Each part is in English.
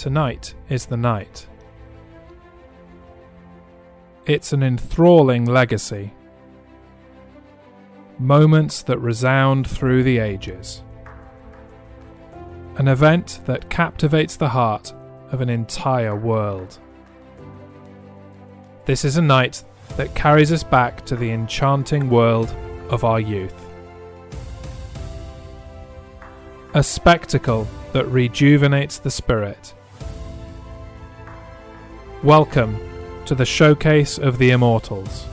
Tonight is the night. It's an enthralling legacy. Moments that resound through the ages. An event that captivates the heart of an entire world. This is a night that carries us back to the enchanting world of our youth. A spectacle that rejuvenates the spirit. Welcome to the showcase of the immortals.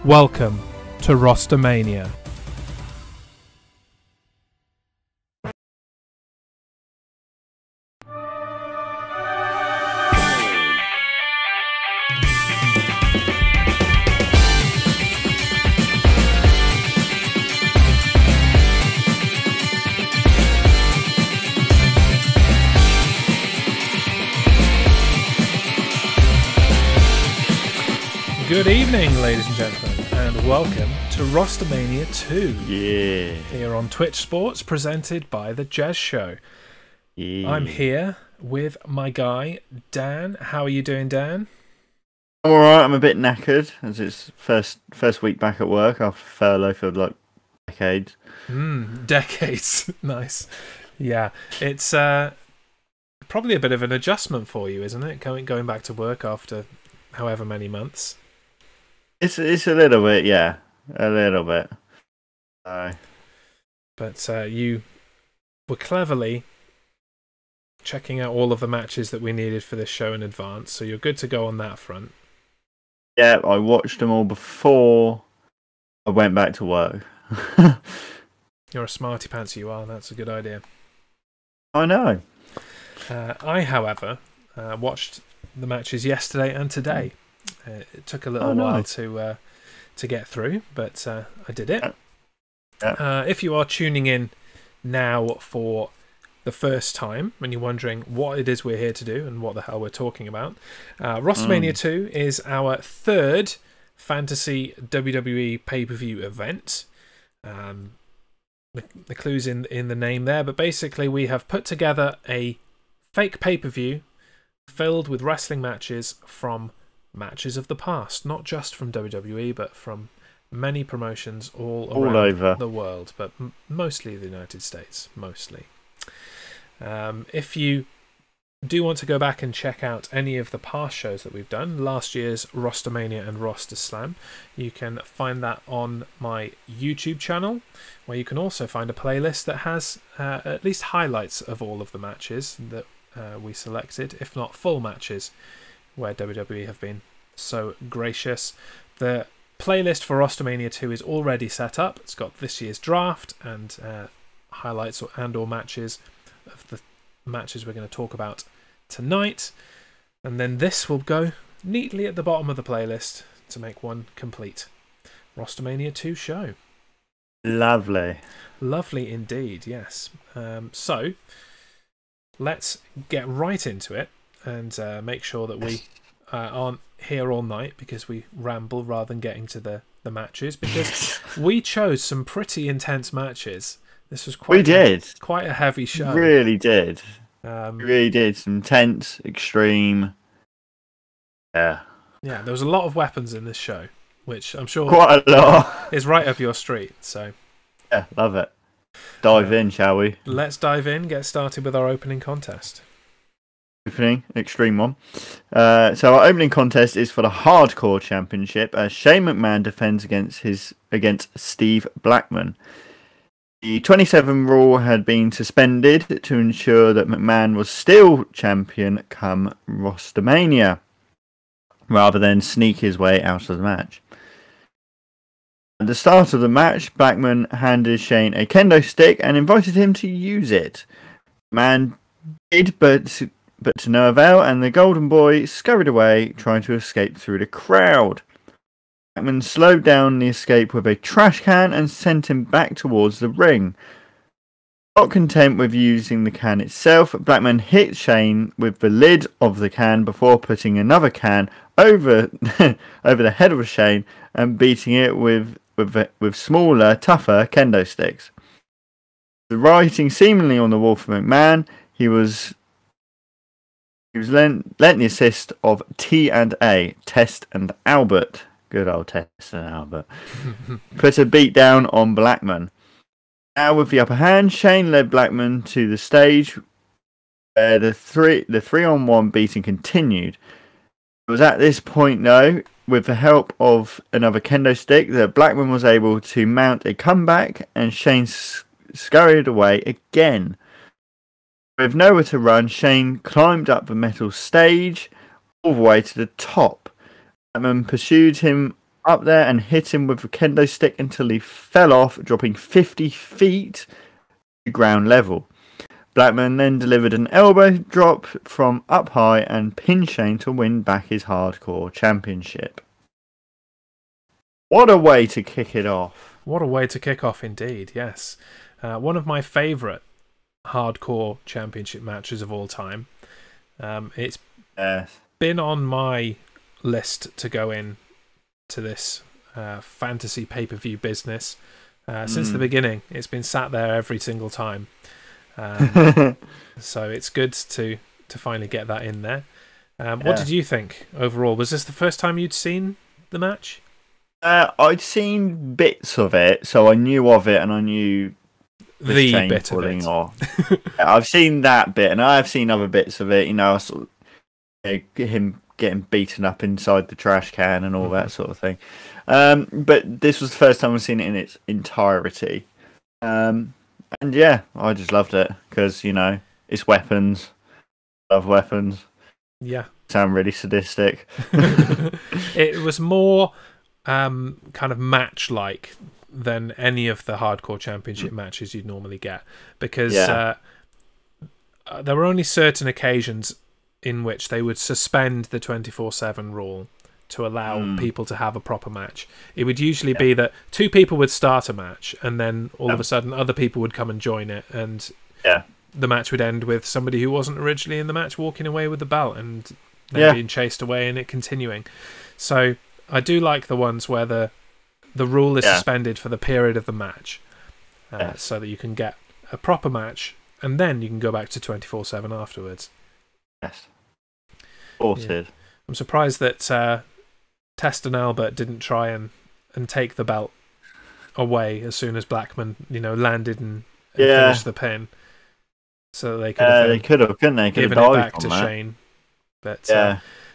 Welcome to RosterMania. Good evening, ladies and gentlemen, and welcome to RosterMania 2. Yeah. Here on Twitch Sports, presented by The Jez Show. Yeah. I'm here with my guy, Dan. How are you doing, Dan? I'm alright, I'm a bit knackered, as it's first week back at work after furlough for like decades. Decades. Nice. Yeah, it's probably a bit of an adjustment for you, isn't it? Going back to work after however many months. It's a little bit, yeah. A little bit. But you were cleverly checking out all of the matches that we needed for this show in advance, so you're good to go on that front. Yeah, I watched them all before I went back to work. You're a smarty pants, you are. That's a good idea. I know. I, however, watched the matches yesterday and today. It took a little while to get through, but I did it. Yeah. If you are tuning in now for the first time and you're wondering what it is we're here to do and what the hell we're talking about, RosterMania 2 is our third fantasy WWE pay-per-view event. The clue's in the name there, but basically we have put together a fake pay-per-view filled with wrestling matches from matches of the past, not just from WWE, but from many promotions all around over the world, but mostly the United States, mostly. If you do want to go back and check out any of the past shows that we've done, last year's RosterMania and Roster Slam, you can find that on my YouTube channel, where you can also find a playlist that has at least highlights of all of the matches that we selected, if not full matches, where WWE have been so gracious. The playlist for RosterMania 2 is already set up. It's got this year's draft and highlights or matches of the matches we're going to talk about tonight. And then this will go neatly at the bottom of the playlist to make one complete RosterMania 2 show. Lovely. Lovely indeed, yes. So, let's get right into it and make sure that we aren't here all night because we ramble rather than getting to the matches, because we chose some pretty intense matches. This was quite a heavy show. Really did. Really did. Some tense, extreme. Yeah, there was a lot of weapons in this show, which I'm sure quite a lot is right up your street. So yeah, love it. Dive in, shall we? Let's dive in. Get started with our opening contest. Extreme one. So our opening contest is for the Hardcore Championship as Shane McMahon defends against Steve Blackman. The 27 rule had been suspended to ensure that McMahon was still champion come RosterMania, rather than sneak his way out of the match. At the start of the match, Blackman handed Shane a kendo stick and invited him to use it. McMahon did, but to no avail, and the Golden Boy scurried away, trying to escape through the crowd. Blackman slowed down the escape with a trash can and sent him back towards the ring. Not content with using the can itself, Blackman hit Shane with the lid of the can before putting another can over the head of Shane and beating it with smaller, tougher kendo sticks. The writing seemingly on the wall for McMahon, he was He was lent the assist of T&A, Test and Albert. Good old Test and Albert. Put a beat down on Blackman. Now with the upper hand, Shane led Blackman to the stage where the 3-on-1 beating continued. It was at this point, though, with the help of another kendo stick, that Blackman was able to mount a comeback, and Shane scurried away again. With nowhere to run, Shane climbed up the metal stage all the way to the top. Blackman pursued him up there and hit him with the kendo stick until he fell off, dropping 50 feet to ground level. Blackman then delivered an elbow drop from up high and pinned Shane to win back his hardcore championship. What a way to kick it off. What a way to kick off indeed, yes. One of my favourite hardcore championship matches of all time. It's been on my list to go in to this fantasy pay-per-view business since the beginning. It's been sat there every single time. So it's good to finally get that in there. What did you think overall? Was this the first time you'd seen the match? I'd seen bits of it, so I knew of it, and I knew the bit of it. I've seen that bit, and I have seen other bits of it. You know, him getting beaten up inside the trash can and all that sort of thing. But this was the first time I've seen it in its entirety. And yeah, I just loved it because, you know, it's weapons. Love weapons. Yeah. Sound really sadistic. It was more kind of match-like than any of the hardcore championship matches you'd normally get, because there were only certain occasions in which they would suspend the 24/7 rule to allow people to have a proper match. It would usually be that two people would start a match, and then all of a sudden other people would come and join it, and the match would end with somebody who wasn't originally in the match walking away with the belt and then being chased away and it continuing. So I do like the ones where the rule is suspended for the period of the match, so that you can get a proper match and then you can go back to 24/7 afterwards. Yes. Sorted. Yeah. I'm surprised that Test and Albert didn't try and take the belt away as soon as Blackman, landed and finished the pin. So they could have couldn't they? Given it back to Shane. But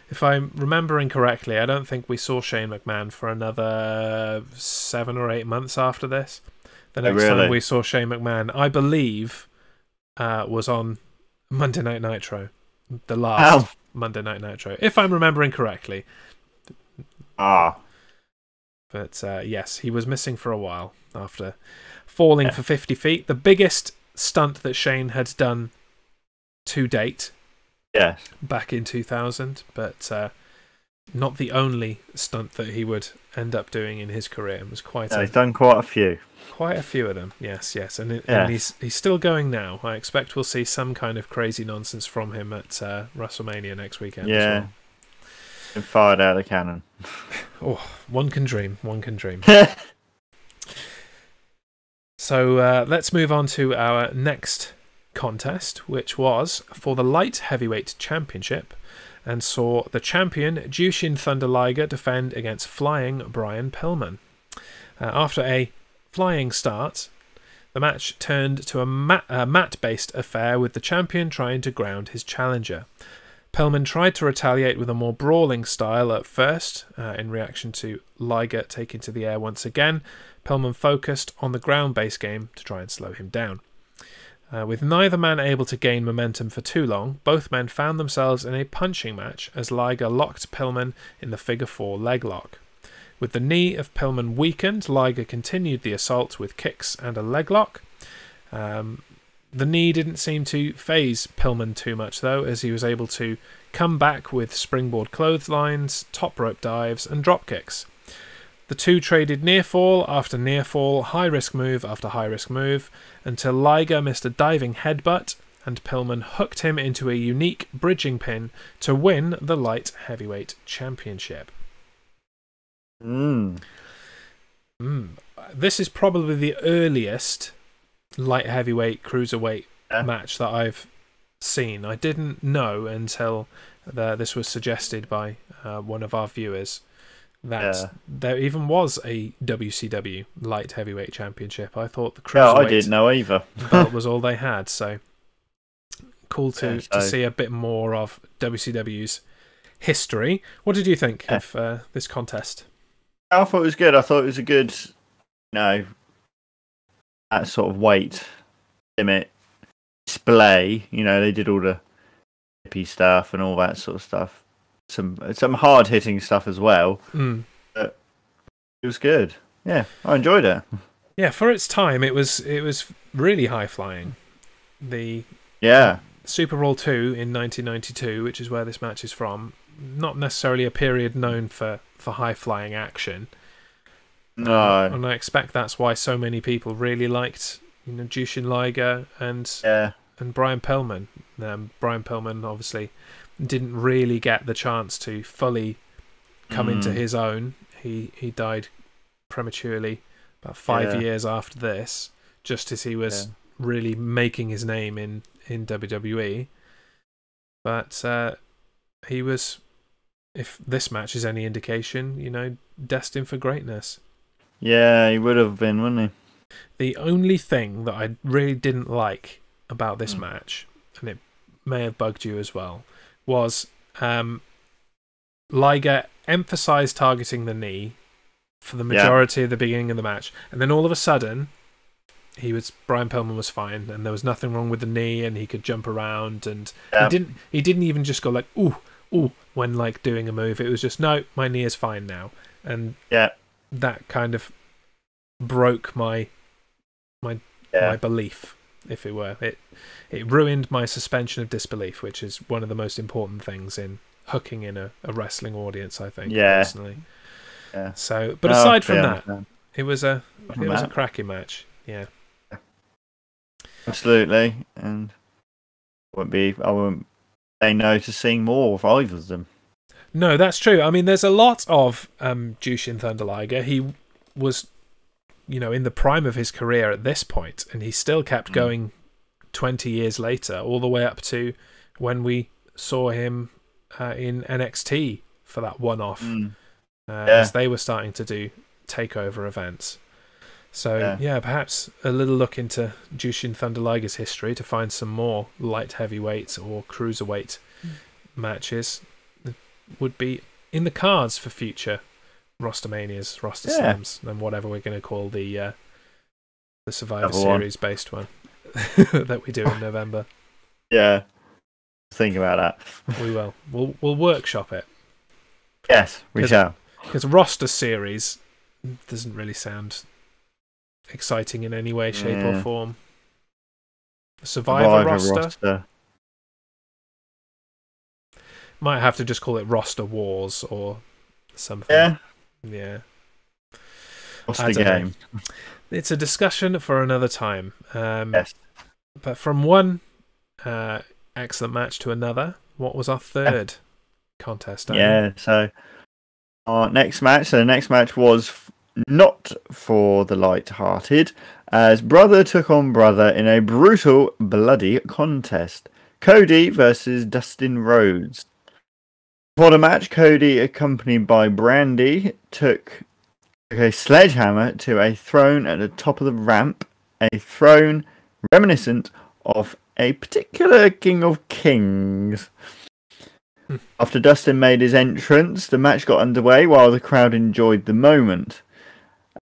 if I'm remembering correctly, I don't think we saw Shane McMahon for another 7 or 8 months after this. The next time we saw Shane McMahon, I believe, was on Monday Night Nitro. The last Monday Night Nitro, if I'm remembering correctly. But yes, he was missing for a while after falling for 50 feet. The biggest stunt that Shane had done to date. Yes. Back in 2000, but not the only stunt that he would end up doing in his career. It was he's done quite a few. Quite a few of them, yes. And he's still going now. I expect we'll see some kind of crazy nonsense from him at WrestleMania next weekend. Yeah. As well. Been fired out of the cannon. Oh, one can dream. One can dream. So let's move on to our next contest, which was for the light heavyweight championship, and saw the champion Jushin Thunder Liger defend against flying Brian Pillman. After a flying start, the match turned to a mat-based affair, with the champion trying to ground his challenger. Pillman tried to retaliate with a more brawling style at first, in reaction to Liger taking to the air once again. Pillman focused on the ground-based game to try and slow him down. With neither man able to gain momentum for too long, both men found themselves in a punching match as Liger locked Pillman in the figure-4 leg lock. With the knee of Pillman weakened, Liger continued the assault with kicks and a leg lock. The knee didn't seem to faze Pillman too much, though, as he was able to come back with springboard clotheslines, top rope dives, and drop kicks. The two traded near fall after near fall, high-risk move after high-risk move, until Liger missed a diving headbutt, and Pillman hooked him into a unique bridging pin to win the light heavyweight championship. This is probably the earliest light heavyweight cruiserweight match that I've scene. I didn't know until this was suggested by one of our viewers that there even was a WCW light heavyweight championship. I thought the cruiserweight I didn't know either. belt was all they had. So cool to see a bit more of WCW's history. What did you think of this contest? I thought it was good. I thought it was a good, that sort of weight limit display. They did all the hippie stuff and all that sort of stuff. Some hard hitting stuff as well. But it was good. Yeah, I enjoyed it. Yeah, for its time, it was really high flying. The Super Bowl 2 in 1992, which is where this match is from, not necessarily a period known for high flying action. No, and I expect that's why so many people really liked Jushin Liger and Brian Pillman. Brian Pillman obviously didn't really get the chance to fully come into his own. He died prematurely about 5 years after this, just as he was really making his name in WWE. But he was, if this match is any indication, destined for greatness. Yeah, he would have been, wouldn't he? The only thing that I really didn't like about this match, and it may have bugged you as well, was Liger emphasised targeting the knee for the majority of the beginning of the match, and then all of a sudden Brian Pillman was fine, and there was nothing wrong with the knee, and he could jump around, and he didn't even just go like ooh when like doing a move. It was just, no, my knee is fine now, and that kind of broke my belief, if it were. It ruined my suspension of disbelief, which is one of the most important things in hooking in a wrestling audience, I think, personally. Yeah. So, but aside from that, it was a cracking match. Yeah. Absolutely, and I won't say no to seeing more of either of them. No, that's true. I mean, there's a lot of Jushin Thunder Liger. He was, in the prime of his career at this point, and he still kept going 20 years later, all the way up to when we saw him in NXT for that one-off, as they were starting to do takeover events. So, perhaps a little look into Jushin Thunder Liger's history to find some more light heavyweight or cruiserweight matches would be in the cards for future RosterManias, Roster Slams, and whatever we're going to call the Survivor Series based one that we do in November. Yeah, think about that. We will. We'll workshop it. Yes, we shall. Because Roster Series doesn't really sound exciting in any way, shape, or form. Survivor roster. Might have to just call it Roster Wars or something. Yeah. What's the game? It's a discussion for another time. Yes. But from one excellent match to another, what was our third contest? So our next match. So the next match was not for the light-hearted, as brother took on brother in a brutal, bloody contest. Cody versus Dustin Rhodes. For the match, Cody, accompanied by Brandy, took a sledgehammer to a throne at the top of the ramp, a throne reminiscent of a particular King of Kings. After Dustin made his entrance, the match got underway while the crowd enjoyed the moment.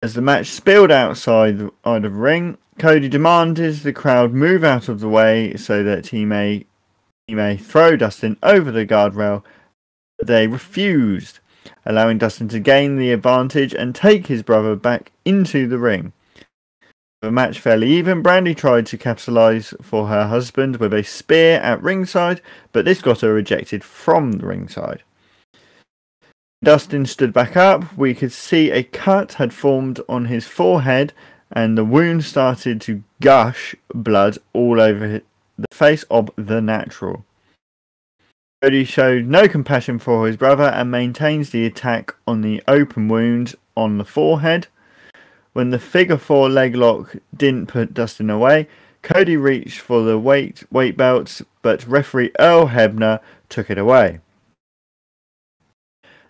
As the match spilled outside the ring, Cody demanded the crowd move out of the way so that he may throw Dustin over the guardrail. They refused, allowing Dustin to gain the advantage and take his brother back into the ring. The match fairly even. Brandy tried to capitalise for her husband with a spear at ringside, but this got her rejected from the ringside. Dustin stood back up. We could see a cut had formed on his forehead, and the wound started to gush blood all over the face of the Natural. Cody showed no compassion for his brother and maintains the attack on the open wound on the forehead. When the figure 4 leg lock didn't put Dustin away, Cody reached for the weight belts, but referee Earl Hebner took it away.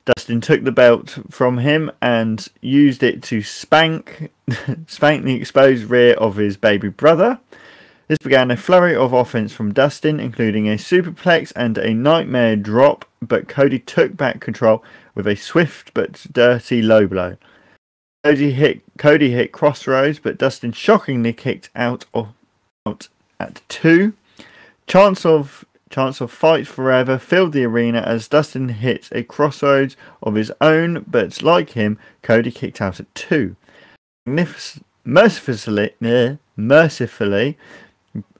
Dustin took the belt from him and used it to spank the exposed rear of his baby brother. This began a flurry of offense from Dustin, including a superplex and a nightmare drop, but Cody took back control with a swift but dirty low blow. Cody hit Crossroads, but Dustin shockingly kicked out at 2. Chance of fight forever filled the arena as Dustin hit a Crossroads of his own, but like him, Cody kicked out at 2. Mercifully,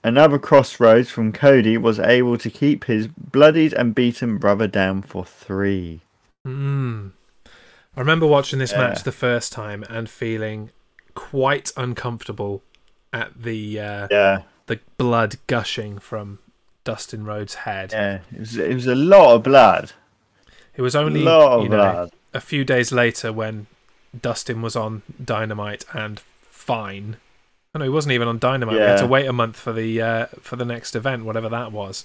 another Crossroads from Cody was able to keep his bloodied and beaten brother down for 3. I remember watching this match the first time and feeling quite uncomfortable at the blood gushing from Dustin Rhodes' head. Yeah, it was a lot of blood. It was only a few days later when Dustin was on Dynamite and fine. Oh, no, he wasn't even on Dynamite. We had to wait a month for the next event, whatever that was.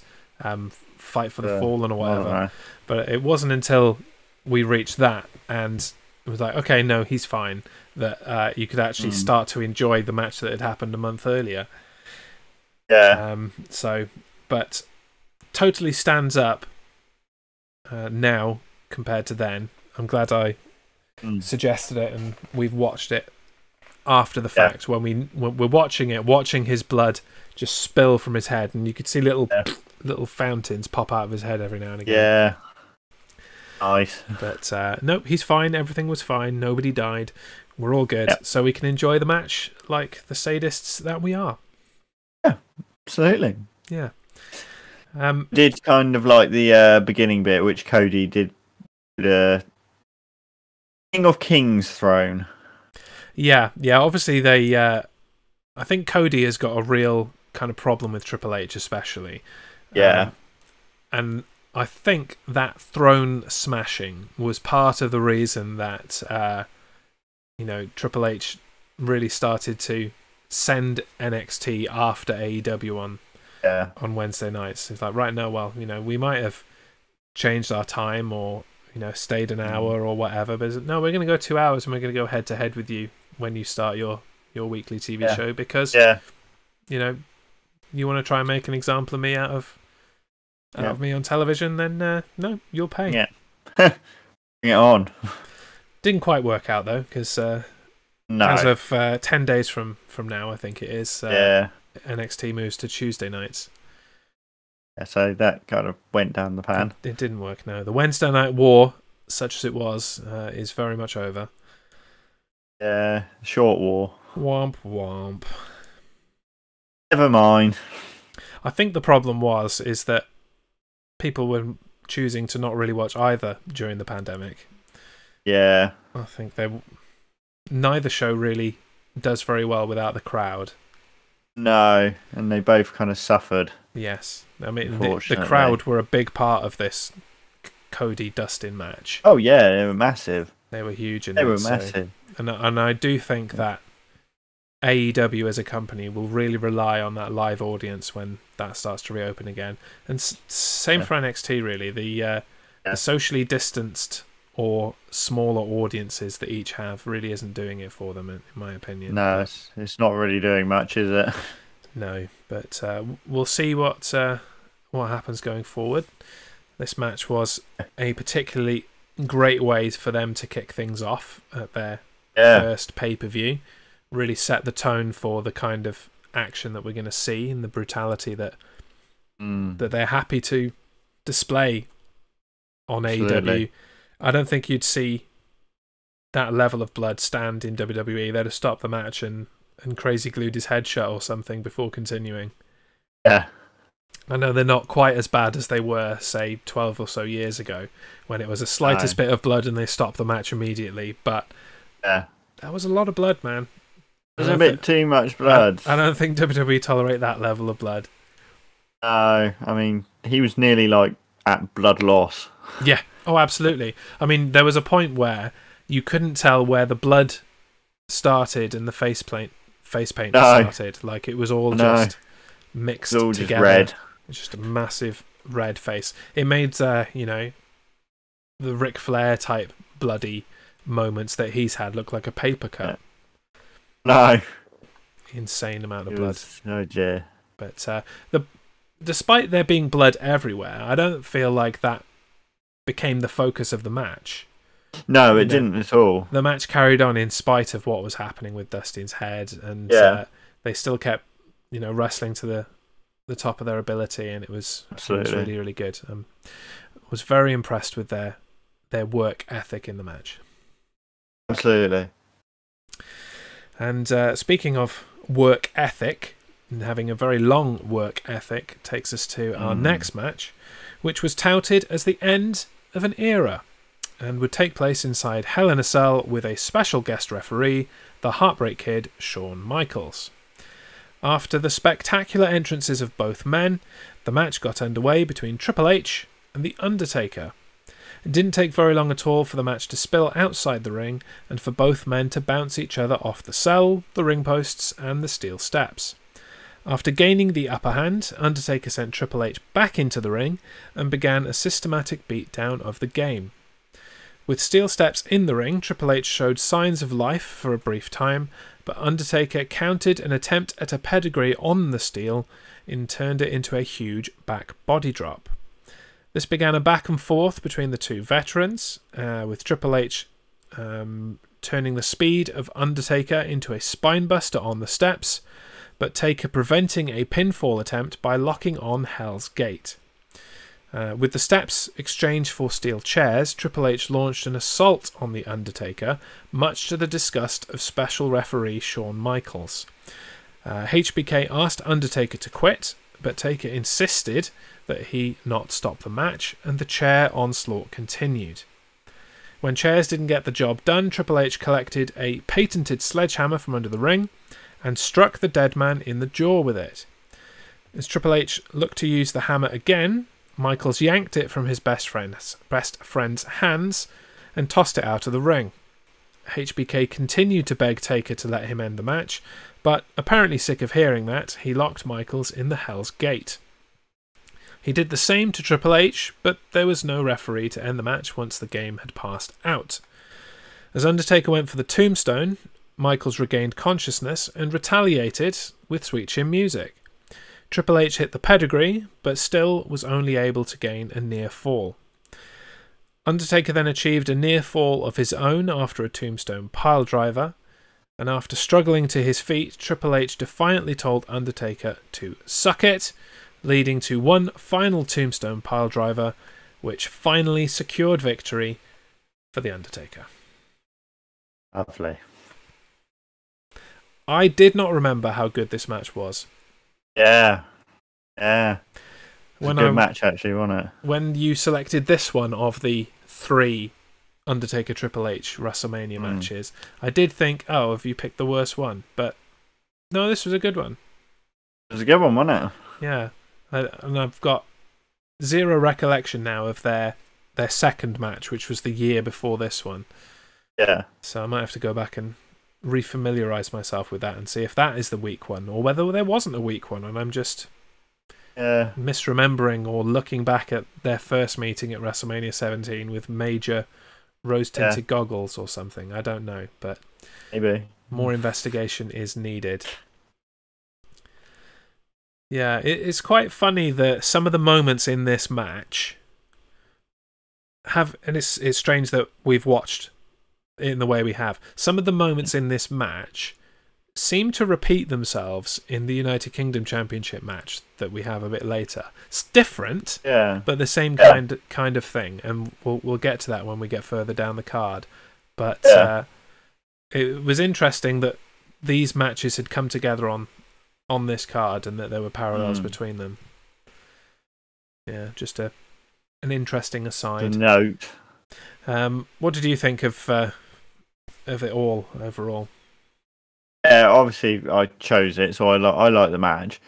Fight for the Fallen or whatever. But it wasn't until we reached that and it was like, okay, no, he's fine, that you could actually start to enjoy the match that had happened a month earlier. Yeah. But totally stands up now compared to then. I'm glad I suggested it and we've watched it after the fact when we're watching his blood just spill from his head, and you could see little fountains pop out of his head every now and again. Yeah. Nice. But nope, he's fine. Everything was fine. Nobody died. We're all good. So we can enjoy the match like the sadists that we are. Yeah, absolutely. Yeah. Did kind of like the beginning bit, which Cody did the King of Kings throne. Yeah. Obviously, they. I think Cody has got a real kind of problem with Triple H, especially. Yeah. And I think that throne smashing was part of the reason that Triple H really started to send NXT after AEW on Wednesday nights. It's like, right now, well, we might have changed our time or stayed an hour or whatever, but no, we're going to go 2 hours and we're going to go head to head with you when you start your weekly TV show, because you want to try and make an example of me out of me on television, then no, you'll pay. Yeah. Bring it on. Didn't quite work out though, because as of 10 days from now, I think it is, NXT moves to Tuesday nights. Yeah, so that kind of went down the pan. It didn't work, no. The Wednesday night war, such as it was, is very much over. Yeah, short war. Womp womp. Never mind. I think the problem is that people were choosing to not really watch either during the pandemic. Yeah. I think neither show really does very well without the crowd. No, and they both kind of suffered. Yes. I mean, the crowd were a big part of this Cody-Dustin match. Oh, yeah, they were massive. They were huge. They were massive. And I do think that AEW as a company will really rely on that live audience when that starts to reopen again. And same for NXT, really. The socially distanced or smaller audiences that each have really isn't doing it for them, in my opinion. No, it's not really doing much, is it? No, but we'll see what happens going forward. This match was a particularly great way for them to kick things off at their first pay-per-view. Really set the tone for the kind of action that we're going to see and the brutality that they're happy to display on AEW. I don't think you'd see that level of blood stand in WWE. They'd have stopped the match and Crazy glued his head shut or something before continuing. Yeah. I know they're not quite as bad as they were, say, 12 or so years ago, when it was the slightest bit of blood and they stopped the match immediately, but that was a lot of blood, man. It was a bit too much blood. I don't think WWE tolerate that level of blood. No, I mean, he was nearly like at blood loss. Yeah, oh, absolutely. I mean, there was a point where you couldn't tell where the blood started and the faceplate face paint No. started. Like, it was all No. just mixed It's all together. just red. It's just a massive red face. It made, you know, the Ric Flair type bloody moments that he's had look like a paper cut. No. Insane amount of It blood. was no dear. But despite there being blood everywhere, I don't feel like that became the focus of the match. No, it didn't at all. The match carried on in spite of what was happening with Dustin's head, and they still kept, you know, wrestling to the top of their ability, and it was really, really good. Was very impressed with their work ethic in the match. Absolutely. And speaking of work ethic, and having a very long work ethic, takes us to our next match, which was touted as the end of an era, and would take place inside Hell in a Cell with a special guest referee, the Heartbreak Kid, Shawn Michaels. After the spectacular entrances of both men, the match got underway between Triple H and The Undertaker. It didn't take very long at all for the match to spill outside the ring, and for both men to bounce each other off the cell, the ring posts, and the steel steps. After gaining the upper hand, Undertaker sent Triple H back into the ring and began a systematic beatdown of the game. With steel steps in the ring, Triple H showed signs of life for a brief time, but Undertaker countered an attempt at a pedigree on the steel and turned it into a huge back body drop. This began a back and forth between the two veterans, with Triple H turning the speed of Undertaker into a spinebuster on the steps, but Taker preventing a pinfall attempt by locking on Hell's Gate. With the steps exchanged for steel chairs, Triple H launched an assault on The Undertaker, much to the disgust of special referee Shawn Michaels. HBK asked Undertaker to quit, but Taker insisted that he not stop the match, and the chair onslaught continued. When chairs didn't get the job done, Triple H collected a patented sledgehammer from under the ring and struck the dead man in the jaw with it. As Triple H looked to use the hammer again, Michaels yanked it from his best friend's hands and tossed it out of the ring. HBK continued to beg Taker to let him end the match, but apparently sick of hearing that, he locked Michaels in the Hell's Gate. He did the same to Triple H, but there was no referee to end the match once the game had passed out. As Undertaker went for the tombstone, Michaels regained consciousness and retaliated with Sweet Chin Music. Triple H hit the pedigree, but still was only able to gain a near fall. Undertaker then achieved a near fall of his own after a tombstone piledriver, and after struggling to his feet, Triple H defiantly told Undertaker to suck it, leading to one final tombstone piledriver, which finally secured victory for The Undertaker. Lovely. I did not remember how good this match was. Yeah. Yeah. It was When a good match, actually, wasn't it? When you selected this one of the 3 Undertaker Triple H WrestleMania matches, I did think, oh, have you picked the worst one? But no, this was a good one. It was a good one, wasn't it? Yeah. And I've got zero recollection now of their second match, which was the year before this one. Yeah. So I might have to go back and refamiliarize myself with that and see if that is the weak one, or whether there wasn't a weak one and I'm just misremembering or looking back at their first meeting at WrestleMania 17 with major rose-tinted goggles or something. I don't know, but maybe more investigation is needed. Yeah, it's quite funny that some of the moments in this match have, and it's strange that we've watched in the way we have, some of the moments in this match seem to repeat themselves in the United Kingdom Championship match that we have a bit later. It's different, but the same kind of thing, and we'll get to that when we get further down the card. But it was interesting that these matches had come together on this card and that there were parallels between them. Yeah, just an interesting aside. A note. What did you think of it all overall? Yeah, obviously I chose it, so I like the match.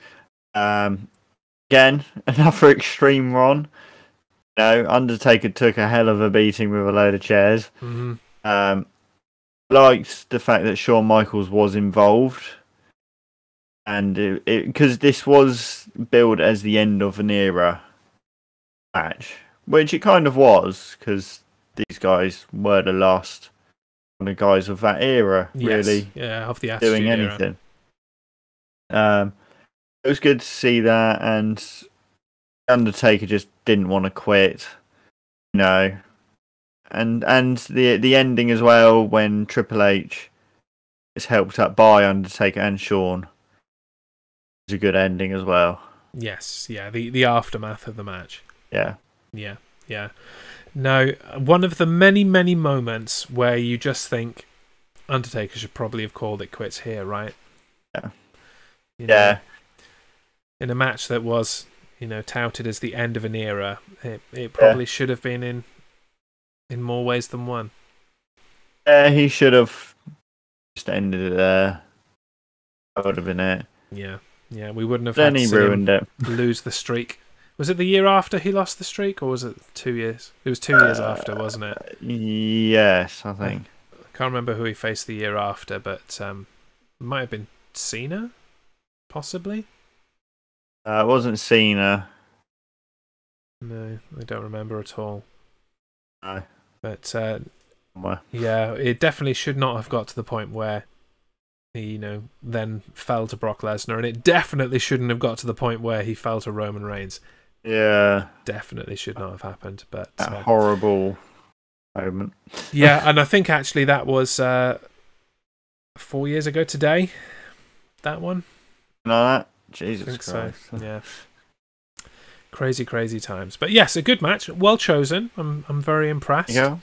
Again, another extreme run. You know, Undertaker took a hell of a beating with a load of chairs. Liked the fact that Shawn Michaels was involved. And because this was billed as the end of an era match, which it kind of was, because these guys were the last the guys of that era, really, of the doing anything. It was good to see that, and Undertaker just didn't want to quit, you know, and the ending as well when Triple H is helped up by Undertaker and Shawn is a good ending as well. Yes, yeah, the aftermath of the match. Yeah. No, one of the many, many moments where you just think Undertaker should probably have called it quits here, right? Yeah. You know, in a match that was, touted as the end of an era, it probably should have been in more ways than one. Yeah, he should have just ended it there. That would have been it. Yeah, we wouldn't have then had he to ruined it. Lose the streak. Was it the year after he lost the streak, or was it 2 years? It was 2 years after, wasn't it? Yes, I think. I can't remember who he faced the year after, but it might have been Cena, possibly. It wasn't Cena. No, I don't remember at all. No. But it definitely should not have got to the point where he, then fell to Brock Lesnar, and it definitely shouldn't have got to the point where he fell to Roman Reigns. Yeah, definitely should not have happened. But that horrible moment. Yeah, and I think actually that was 4 years ago today. That one. No, Jesus Christ. So. Yeah. Crazy times. But yes, a good match, well chosen. I'm very impressed. Yeah.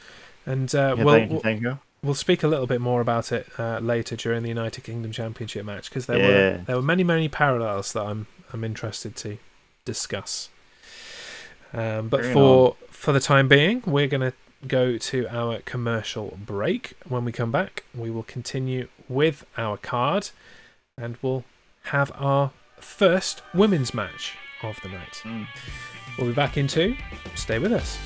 And thank you. We'll speak a little bit more about it later during the United Kingdom Championship match, because there were many parallels that I'm interested to discuss. But for the time being, we're going to go to our commercial break. When we come back, we will continue with our card, and we'll have our first women's match of the night. We'll be back in 2. Stay with us.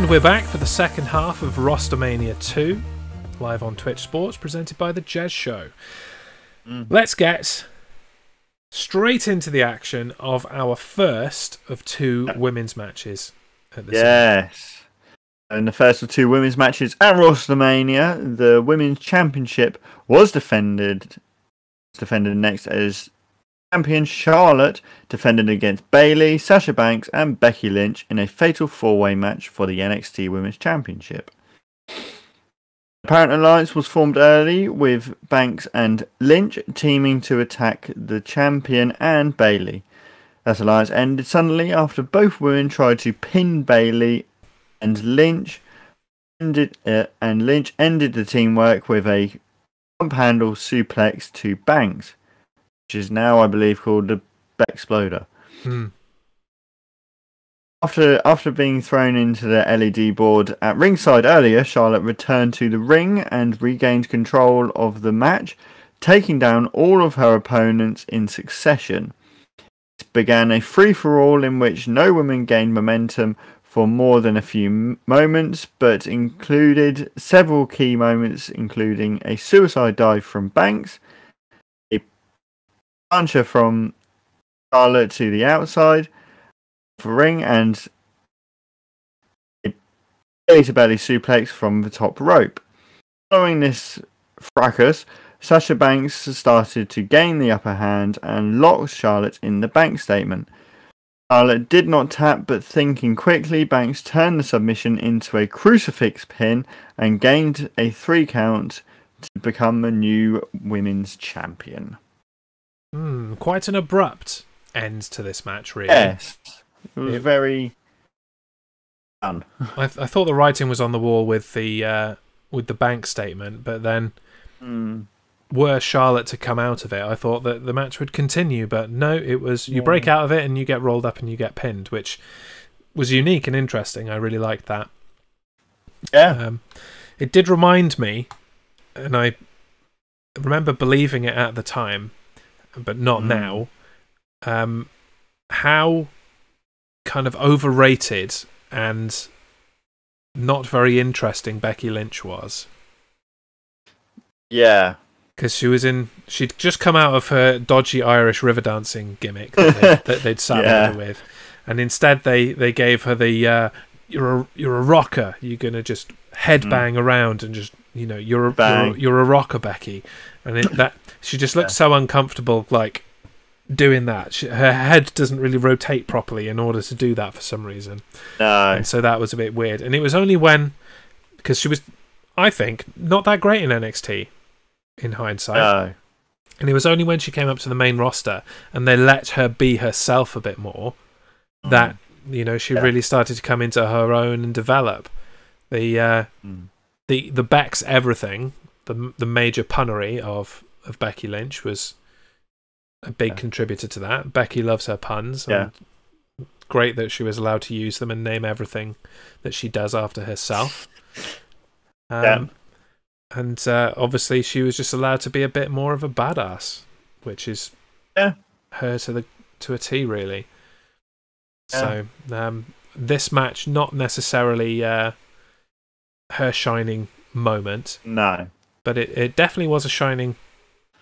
And we're back for the second half of RosterMania 2, live on Twitch Sports, presented by The Jez Show. Let's get straight into the action of our first of 2 women's matches at this event. And the first of 2 women's matches at RosterMania, the Women's Championship was defended next as Champion Charlotte defended against Bayley, Sasha Banks, and Becky Lynch in a fatal four-way match for the NXT Women's Championship. Apparent alliance was formed early, with Banks and Lynch teaming to attack the champion and Bayley. That alliance ended suddenly after both women tried to pin Bayley, and Lynch ended the teamwork with a pump handle suplex to Banks, which is now, I believe, called the Bexploder. After being thrown into the LED board at ringside earlier, Charlotte returned to the ring and regained control of the match, taking down all of her opponents in succession. It began a free-for-all in which no woman gained momentum for more than a few moments, but included several key moments, including a suicide dive from Banks, a puncher from Charlotte to the outside of the ring, and a belly-to-belly suplex from the top rope. Following this fracas, Sasha Banks started to gain the upper hand and locked Charlotte in the Banks statement. Charlotte did not tap, but thinking quickly, Banks turned the submission into a crucifix pin and gained a 3 count to become the new women's champion. Quite an abrupt end to this match, really. Yes, it was very fun. I thought the writing was on the wall with the Banks statement, but then were Charlotte to come out of it, I thought that the match would continue, but no, it was you break out of it and you get rolled up and you get pinned, which was unique and interesting. I really liked that. Yeah. It did remind me, and I remember believing it at the time, but not now, how kind of overrated and not very interesting Becky Lynch was. Yeah. Because she'd just come out of her dodgy Irish river dancing gimmick that they'd saddled her with, and instead they gave her the you're a rocker, you're gonna just headbang around and just you're a rocker, Becky, and that she just looked so uncomfortable like doing that. Her head doesn't really rotate properly in order to do that for some reason. No, and so that was a bit weird. And it was only because she was, I think, not that great in NXT. In hindsight, and it was only when she came up to the main roster and they let her be herself a bit more that she really started to come into her own and develop. The Beck's everything, the major punnery of Becky Lynch was a big contributor to that. Becky loves her puns. And great that she was allowed to use them and name everything that she does after herself. And obviously she was just allowed to be a bit more of a badass, which is her to a T, really. So this match, not necessarily her shining moment. No. But it definitely was a shining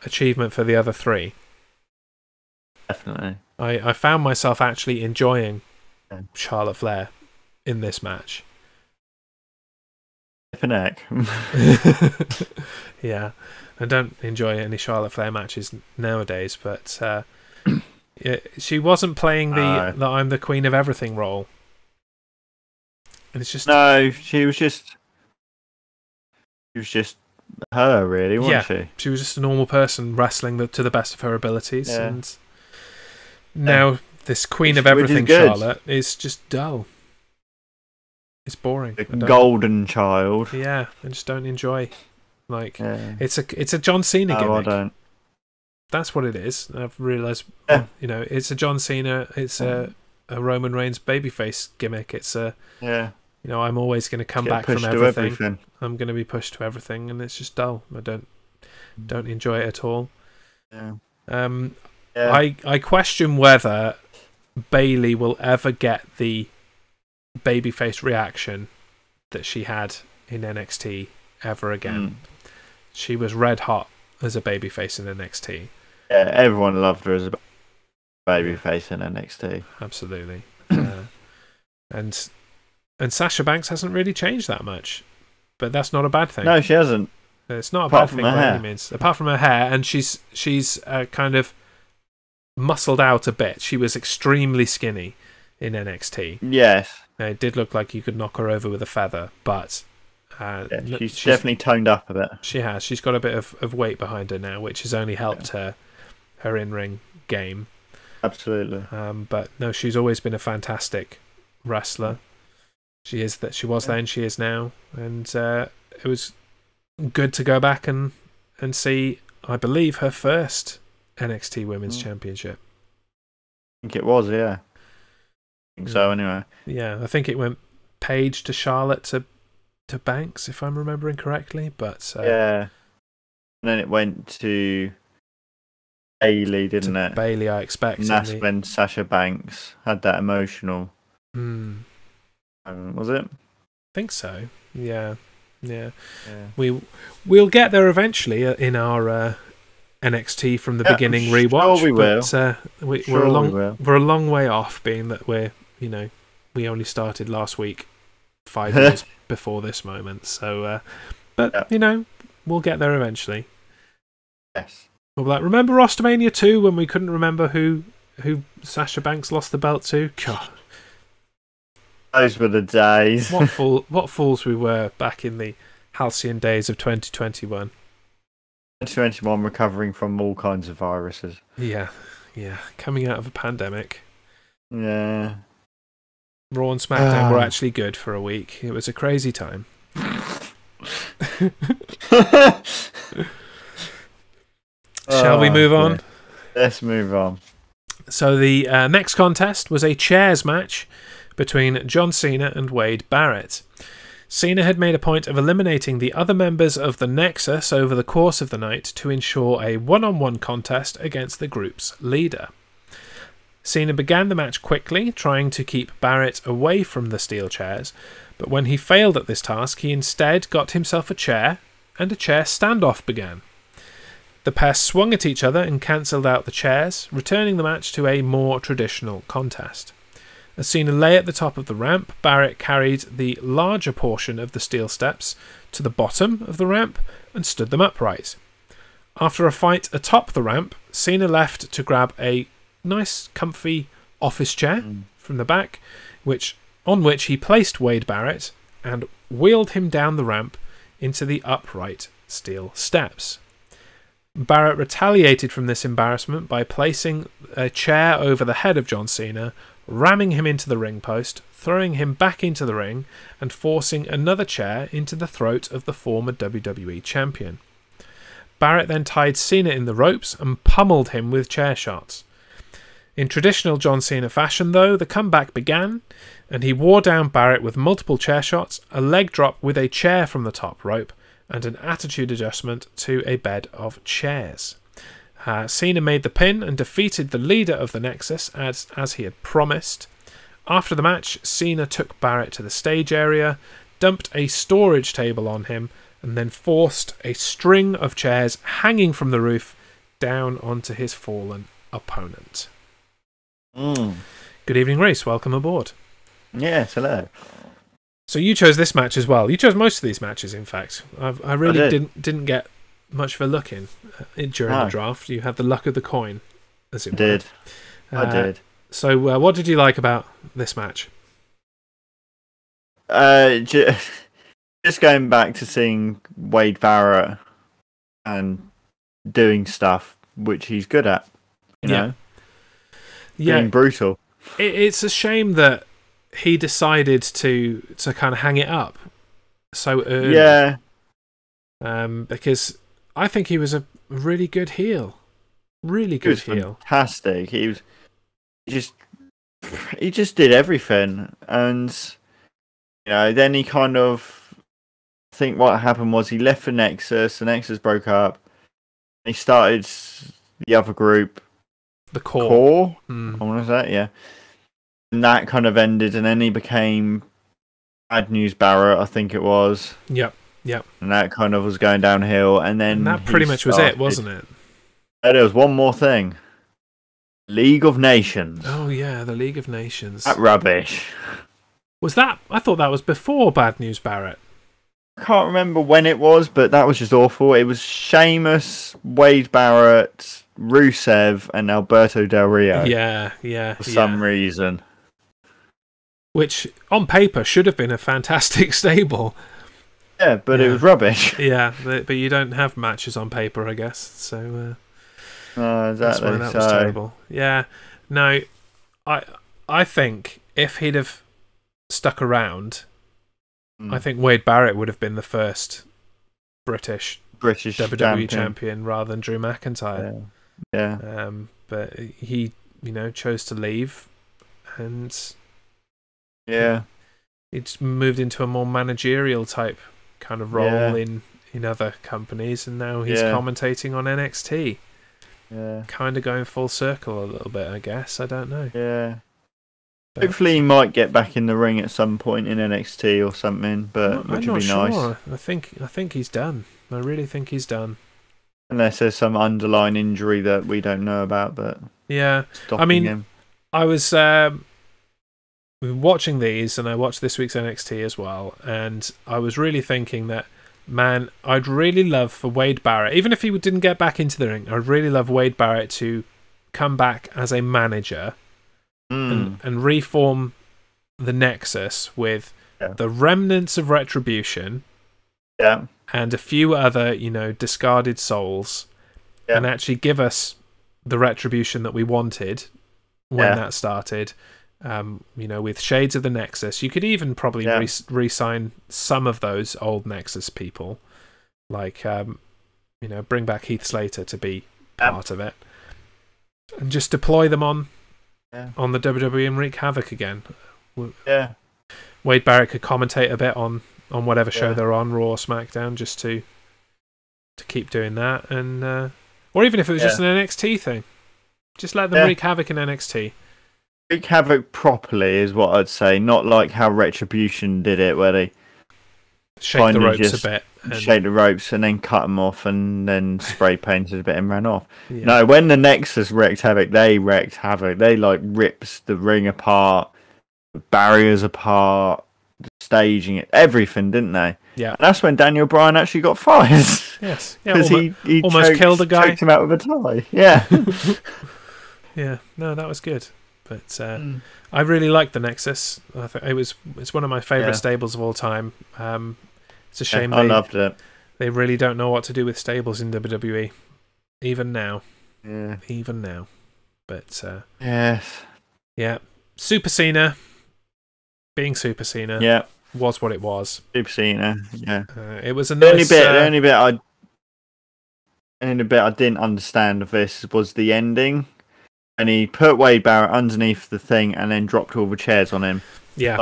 achievement for the other three. Definitely. I found myself actually enjoying Charlotte Flair in this match. Yeah, I don't enjoy any Charlotte Flair matches nowadays, but she wasn't playing the I'm the queen of everything role. And it's just she was just her, really, wasn't she? She was just a normal person wrestling to the best of her abilities, and now this queen of everything Charlotte is just dull. It's boring. The golden child. Yeah, I just don't enjoy. It's a John Cena gimmick. I don't. That's what it is. I've realised. It's a John Cena. It's a Roman Reigns babyface gimmick. It's I'm always going to come back from everything. I'm going to be pushed to everything, and it's just dull. I don't enjoy it at all. I question whether Bayley will ever get the babyface reaction that she had in NXT ever again. She was red hot as a babyface in NXT. Yeah, everyone loved her as a babyface in NXT. Absolutely. And Sasha Banks hasn't really changed that much, but that's not a bad thing. No, she hasn't. It's not a bad thing by any means, apart from her hair, and she's kind of muscled out a bit. She was extremely skinny in NXT. Yes. It did look like you could knock her over with a feather, but she's definitely toned up a bit. She has. She's got a bit of weight behind her now, which has only helped her in-ring game. Absolutely. But no, she's always been a fantastic wrestler. She was then, she is now, and it was good to go back and see, I believe, her first NXT Women's Championship. I think it was, yeah. I think so, anyway. Yeah, I think it went Paige to Charlotte to Banks, if I'm remembering correctly. But yeah, and then it went to Bailey, didn't it? Bailey, I expect. And that's when Sasha Banks had that emotional. Was it? I think so. Yeah. We'll get there eventually in our NXT from the beginning rewatch. Sure we will. We're a long way off, being that we only started last week, 5 years before this moment. So, we'll get there eventually. Yes. We'll be like, remember RosterMania 2 when we couldn't remember who Sasha Banks lost the belt to? God. Those were the days. What fools we were back in the halcyon days of 2021. 2021, recovering from all kinds of viruses. Yeah. Coming out of a pandemic. Yeah. Raw and SmackDown were actually good for a week. It was a crazy time. Shall we move on? Let's move on. So the next contest was a chairs match between John Cena and Wade Barrett. Cena had made a point of eliminating the other members of the Nexus over the course of the night to ensure a one-on-one contest against the group's leader. Cena began the match quickly, trying to keep Barrett away from the steel chairs, but when he failed at this task, he instead got himself a chair, and a chair standoff began. The pair swung at each other and cancelled out the chairs, returning the match to a more traditional contest. As Cena lay at the top of the ramp, Barrett carried the larger portion of the steel steps to the bottom of the ramp and stood them upright. After a fight atop the ramp, Cena left to grab a nice, comfy office chair from the back, on which he placed Wade Barrett and wheeled him down the ramp into the upright steel steps. Barrett retaliated from this embarrassment by placing a chair over the head of John Cena, ramming him into the ring post, throwing him back into the ring, and forcing another chair into the throat of the former WWE champion. Barrett then tied Cena in the ropes and pummeled him with chair shots. In traditional John Cena fashion, though, the comeback began, and he wore down Barrett with multiple chair shots, a leg drop with a chair from the top rope, and an attitude adjustment to a bed of chairs. Cena made the pin and defeated the leader of the Nexus as he had promised. After the match, Cena took Barrett to the stage area, dumped a storage table on him, and then forced a string of chairs hanging from the roof down onto his fallen opponent. Good evening, Reese. Welcome aboard. Yes, hello. So you chose this match as well. You chose most of these matches, in fact. I really didn't get much of a look in during the draft. You had the luck of the coin, as it were. I did. So what did you like about this match? Just going back to seeing Wade Barrett and doing stuff which he's good at, you know? Being brutal. It's a shame that he decided to kind of hang it up so early. Yeah. Because I think he was a really good heel. Really good heel. Fantastic. He just did everything, and then he kind of, I think what happened was he left the Nexus broke up, he started the other group, the Core. I want to say, yeah. And that kind of ended, and then he became Bad News Barrett, I think it was. Yep. And that kind of was going downhill, and that pretty much was it, wasn't it? And there was one more thing. League of Nations. Oh yeah, the League of Nations. That rubbish. Was that? I thought that was before Bad News Barrett. I can't remember when it was, but that was just awful. It was Sheamus, Wade Barrett, Rusev and Alberto Del Rio. Yeah. For some reason. Which, on paper, should have been a fantastic stable. Yeah, but it was rubbish. Yeah, but you don't have matches on paper, I guess. So exactly. That's why that was terrible. Yeah. No, I think if he'd have stuck around, I think Wade Barrett would have been the first British WWE champion rather than Drew McIntyre. Yeah. But he, chose to leave, and he's moved into a more managerial type kind of role in other companies, and now he's commentating on NXT. Yeah. Kind of going full circle a little bit, I guess. I don't know. Yeah. But hopefully he might get back in the ring at some point in NXT or something, but which would be nice. I think he's done. I really think he's done. Unless there's some underlying injury that we don't know about, but him. I was watching these, and I watched this week's NXT as well, and I was really thinking that, man, I'd really love for Wade Barrett, even if he didn't get back into the ring, I'd really love Wade Barrett to come back as a manager and reform the Nexus with the remnants of Retribution and a few other, discarded souls, and actually give us the Retribution that we wanted when that started. With shades of the Nexus. You could even probably re-sign some of those old Nexus people, like bring back Heath Slater to be part of it, and just deploy them on the WWE and wreak havoc again. Wade Barrett could commentate a bit on whatever show they're on, Raw or SmackDown, just to keep doing that, and or even if it was just an NXT thing, just let them wreak havoc in NXT. Wreak havoc properly is what I'd say, not like how Retribution did it, where they shake the ropes a bit, shake the ropes and then cut them off and then spray painted a bit and ran off. No, when the Nexus wreaked havoc, they wreaked havoc. They ripped the ring apart, the barriers apart, the staging, everything, didn't they? Yeah. And that's when Daniel Bryan actually got fired. Yes, because he almost killed a guy, choked him out with a tie. Yeah. Yeah, no, that was good. But I really liked the Nexus. I think it's one of my favourite stables of all time. It's a shame I loved it. They really don't know what to do with stables in WWE, even now. Yeah, even now. But Super Cena, being Super Cena, was what it was. Super Cena, it was a nice. The only bit I didn't understand of this was the ending. And he put Wade Barrett underneath the thing and then dropped all the chairs on him. Yeah.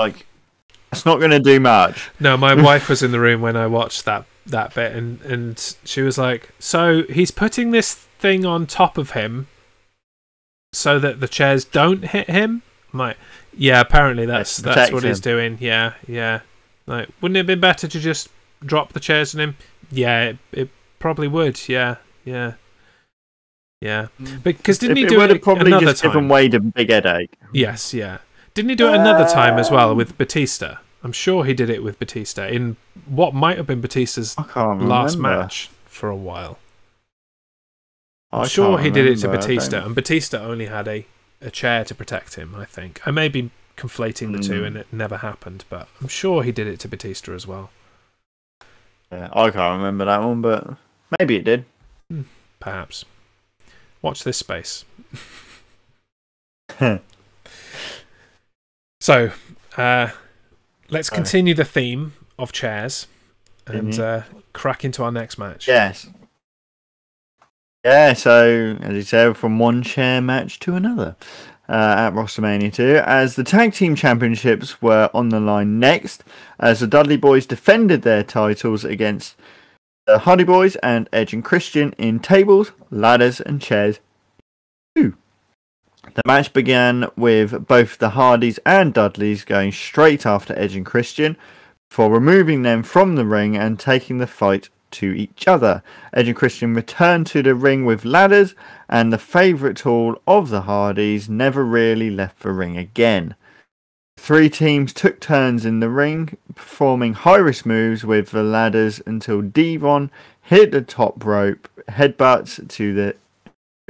That's not going to do much. No, my wife was in the room when I watched that bit, and she was like, so he's putting this thing on top of him so that the chairs don't hit him? I'm like, yeah, apparently that's what he's doing. Yeah. Like, wouldn't it have been better to just drop the chairs on him? Yeah, it probably would. Yeah. Because didn't he do it another time? Probably just given Wade a big headache. Yes, yeah. Didn't he do it another time as well with Batista? I'm sure he did it with Batista in what might have been Batista's last match for a while. I'm sure he did it to Batista, and Batista only had a chair to protect him, I think. I may be conflating the two and it never happened, but I'm sure he did it to Batista as well. Yeah, I can't remember that one, but maybe it did. Perhaps. Watch this space. So, let's continue the theme of chairs and crack into our next match. Yes. Yeah, so, as you said, from one chair match to another at RosterMania 2, as the Tag Team Championships were on the line next, as the Dudley Boys defended their titles against the Hardy Boys and Edge and Christian in tables, ladders and chairs. The match began with both the Hardys and Dudleys going straight after Edge and Christian before removing them from the ring and taking the fight to each other. Edge and Christian returned to the ring with ladders, and the favourite tool of the Hardys never really left the ring again. Three teams took turns in the ring, performing high-risk moves with the ladders until Devon hit the top rope, headbutts to the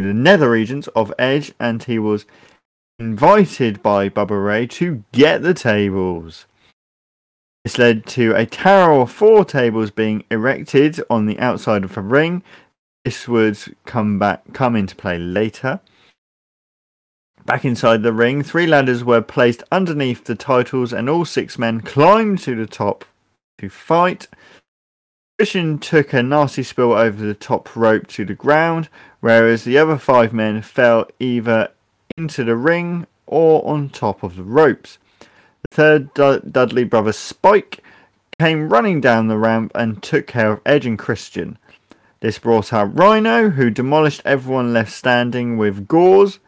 the nether regions of Edge, and he was invited by Bubba Ray to get the tables. This led to a tower of 4 tables being erected on the outside of the ring. This would come into play later. Back inside the ring, 3 ladders were placed underneath the titles, and all 6 men climbed to the top to fight. Christian took a nasty spill over the top rope to the ground, whereas the other 5 men fell either into the ring or on top of the ropes. The third Dudley brother, Spike, came running down the ramp and took care of Edge and Christian. This brought out Rhino, who demolished everyone left standing with gauze.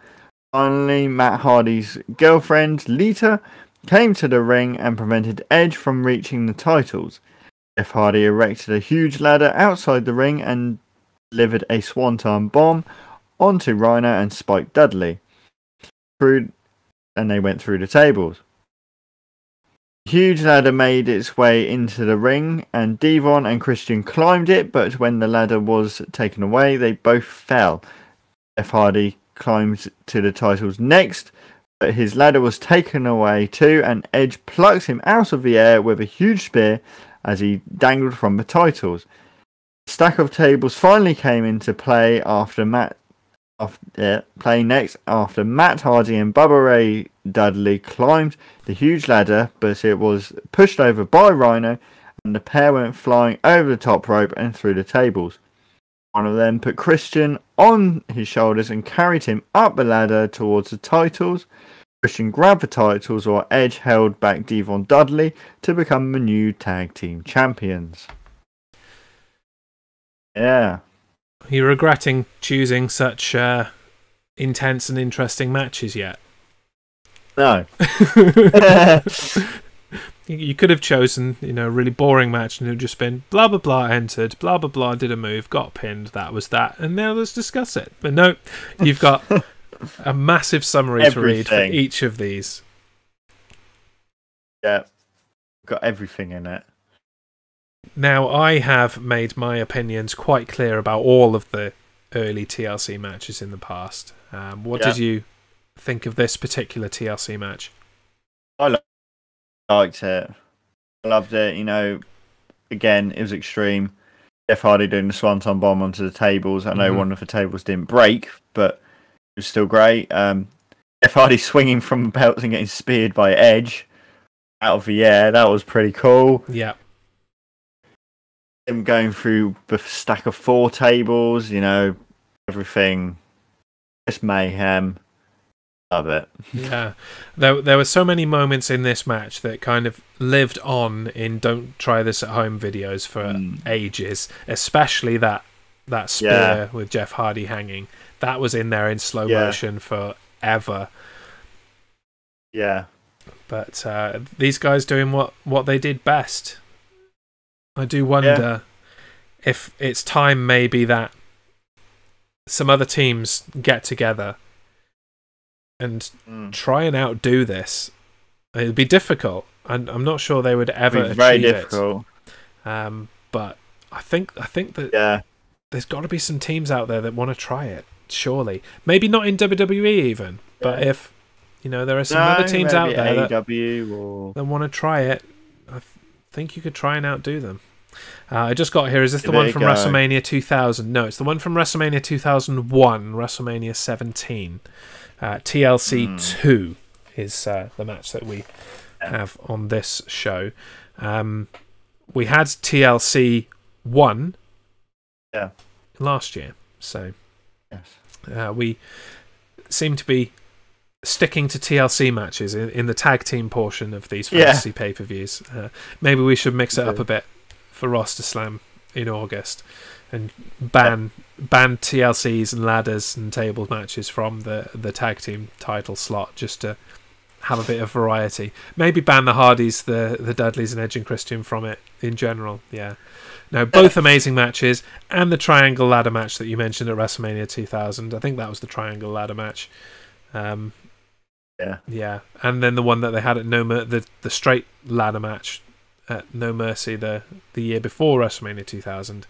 Finally, Matt Hardy's girlfriend, Lita, came to the ring and prevented Edge from reaching the titles. Jeff Hardy erected a huge ladder outside the ring and delivered a swanton bomb onto Rhino and Spike Dudley. And they went through the tables. The huge ladder made its way into the ring, and Devon and Christian climbed it, but when the ladder was taken away, they both fell. Jeff Hardy climbed to the titles next, but his ladder was taken away too, and Edge plucked him out of the air with a huge spear as he dangled from the titles. A stack of tables finally came into play after Matt Hardy and Bubba Ray Dudley climbed the huge ladder, but it was pushed over by Rhino, and the pair went flying over the top rope and through the tables. One of them put Christian on his shoulders and carried him up the ladder towards the titles. Christian grabbed the titles while Edge held back Devon Dudley to become the new tag team champions. Yeah. Are you regretting choosing such intense and interesting matches yet? No. You could have chosen, a really boring match and it would have just been blah blah blah entered, blah blah blah did a move, got pinned, that was that, and now let's discuss it. But no, you've got a massive summary to read for each of these. Yeah, got everything in it. Now, I have made my opinions quite clear about all of the early TLC matches in the past. What did you think of this particular TLC match? I liked it. I loved it. Again, it was extreme. Jeff Hardy doing the swanton bomb onto the tables. I know one of the tables didn't break, but it was still great. Jeff Hardy swinging from the belts and getting speared by Edge out of the air. That was pretty cool. Yeah. Him going through the stack of 4 tables, everything. Just mayhem. Love it. Yeah. There were so many moments in this match that kind of lived on in Don't Try This at Home videos for ages, especially that spear with Jeff Hardy hanging. That was in there in slow motion forever. Yeah. But these guys doing what they did best. I do wonder if it's time maybe that some other teams get together and try and outdo this. It'd be difficult. I'm not sure they would ever achieve very difficult. It. But I think that there's got to be some teams out there that want to try it. Surely, maybe not in WWE even, but if there are some other teams out there that want to try it, I think you could try and outdo them. I just got here. Is this the one from WrestleMania 2000? No, it's the one from WrestleMania 2001, WrestleMania 17. TLC 2 is the match that we have on this show. We had TLC 1 last year, so we seem to be sticking to TLC matches in the tag team portion of these fantasy pay-per-views. Maybe we should mix it up a bit for Roster Slam in August and ban TLCs and ladders and table matches from the tag team title slot, just to have a bit of variety. Maybe ban the Hardys, the Dudleys and Edge and Christian from it in general. Yeah. No, both amazing matches, and the triangle ladder match that you mentioned at WrestleMania 2000. I think that was the triangle ladder match. Yeah, and then the one that they had at the straight ladder match at No Mercy the year before WrestleMania 2000.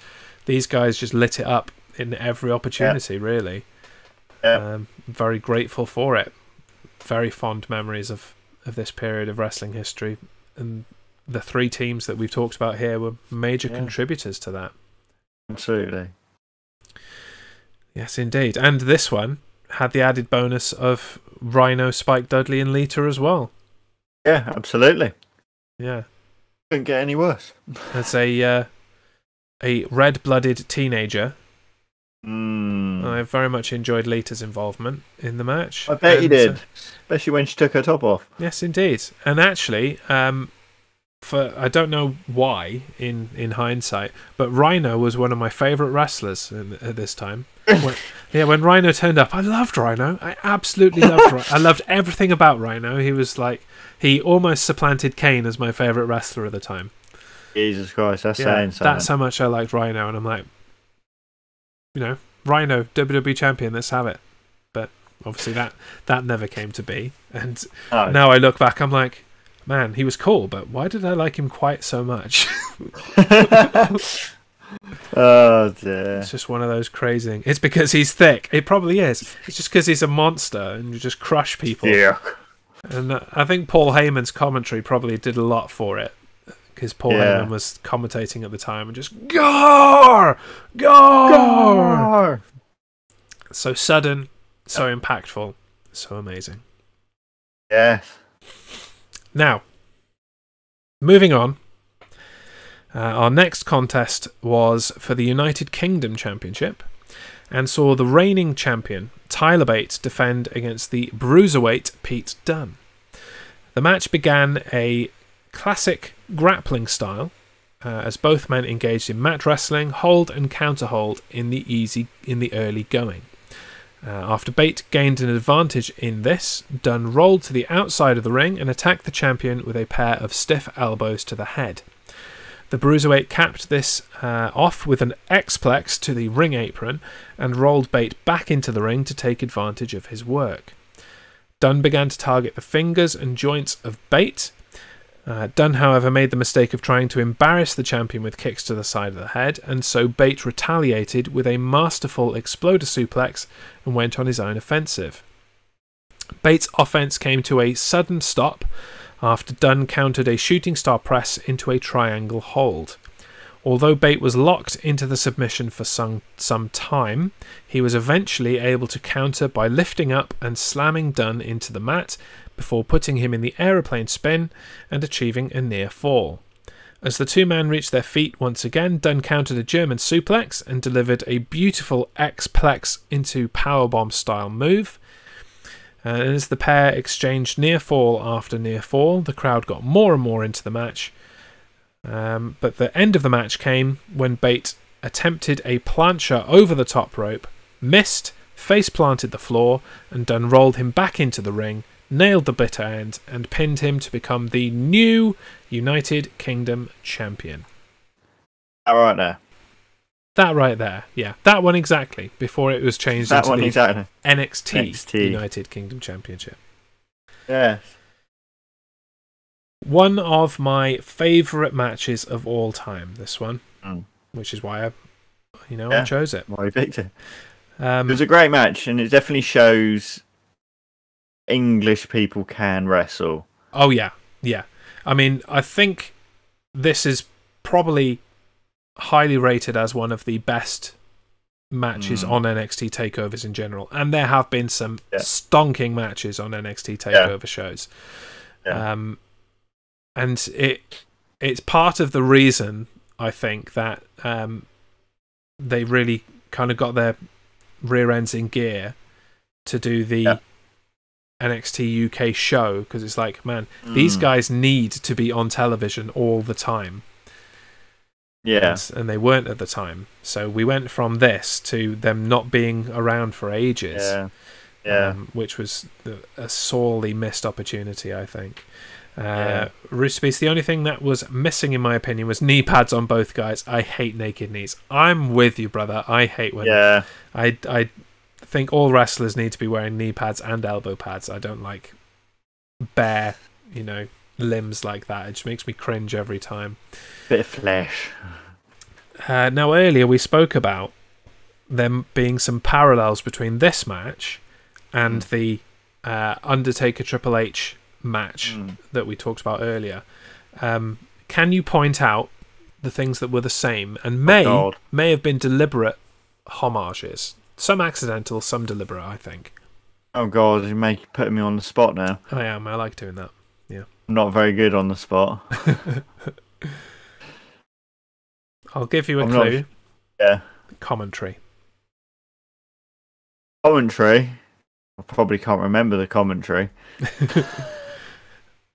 These guys just lit it up in every opportunity, really. Very grateful for it. Very fond memories of this period of wrestling history, and the three teams that we've talked about here were major contributors to that. Absolutely. Yes, indeed. And this one had the added bonus of Rhino, Spike Dudley, and Lita as well. Yeah, absolutely. Yeah. Couldn't get any worse. As a red-blooded teenager, I very much enjoyed Lita's involvement in the match. I bet you did, especially when she took her top off. Yes, indeed. And actually, I don't know why in hindsight, but Rhino was one of my favourite wrestlers at this time. When Rhino turned up, I loved Rhino. I absolutely loved Rhino. I loved everything about Rhino. He was he almost supplanted Kane as my favourite wrestler at the time. Jesus Christ, that's saying something. That's how much I liked Rhino, and I'm like, Rhino, WWE champion, let's have it. But obviously that never came to be. And now I look back, I'm like, man, he was cool, but why did I like him quite so much? Oh dear. It's just one of those crazy things. It's because he's thick. It probably is. It's just because he's a monster and you just crush people. Yeah. And I think Paul Heyman's commentary probably did a lot for it. Because Paul Heyman was commentating at the time and just Gar! So sudden, so impactful, so amazing. Yes. Now, moving on. Our next contest was for the United Kingdom Championship and saw the reigning champion Tyler Bate defend against the Bruiserweight Pete Dunne. The match began a classic grappling style as both men engaged in mat wrestling, hold and counter hold in the early going. After Bate gained an advantage in this, Dunne rolled to the outside of the ring and attacked the champion with a pair of stiff elbows to the head. The Bruiserweight capped this off with an X-Plex to the ring apron and rolled Bate back into the ring to take advantage of his work. Dunne began to target the fingers and joints of Bate. Dunne, however, made the mistake of trying to embarrass the champion with kicks to the side of the head, and so Bate retaliated with a masterful exploder suplex and went on his own offensive. Bate's offense came to a sudden stop after Dunne countered a shooting star press into a triangle hold. Although Bate was locked into the submission for some time, he was eventually able to counter by lifting up and slamming Dunne into the mat before putting him in the aeroplane spin and achieving a near fall. As the two men reached their feet once again, Dunne countered a German suplex and delivered a beautiful X-Plex into powerbomb style move. And as the pair exchanged near fall after near fall, the crowd got more and more into the match. But the end of the match came when Bate attempted a plancha over the top rope, missed, face planted the floor, and Dunne rolled him back into the ring, nailed the bitter end, and pinned him to become the new United Kingdom champion. All right there. That right there, yeah. That one exactly, before it was changed into the NXT United Kingdom Championship. Yes. One of my favourite matches of all time, this one. Which is why I chose it. Why you picked it. It was a great match, and it definitely shows English people can wrestle. Oh, yeah. Yeah. I mean, I think this is probably highly rated as one of the best matches on NXT takeovers in general, and there have been some stonking matches on NXT takeover shows. And it's part of the reason I think that they really kind of got their rear ends in gear to do the NXT UK show, because it's like, man, these guys need to be on television all the time. Yes, and they weren't at the time. So we went from this to them not being around for ages. Which was a sorely missed opportunity, I think. Roosterbeast, the only thing that was missing, in my opinion, was knee pads on both guys. I hate naked knees. I'm with you, brother. I hate when I think all wrestlers need to be wearing knee pads and elbow pads. I don't like bare, limbs like that. It just makes me cringe every time. Bit of flesh. Now, earlier we spoke about there being some parallels between this match and the Undertaker Triple H match that we talked about earlier. Can you point out the things that were the same and may have been deliberate homages? Some accidental, some deliberate, I think. Oh God, you're putting me on the spot now. I am. I like doing that. Yeah. I'm not very good on the spot. I'll give you a clue. Yeah. Commentary. Commentary? I probably can't remember the commentary.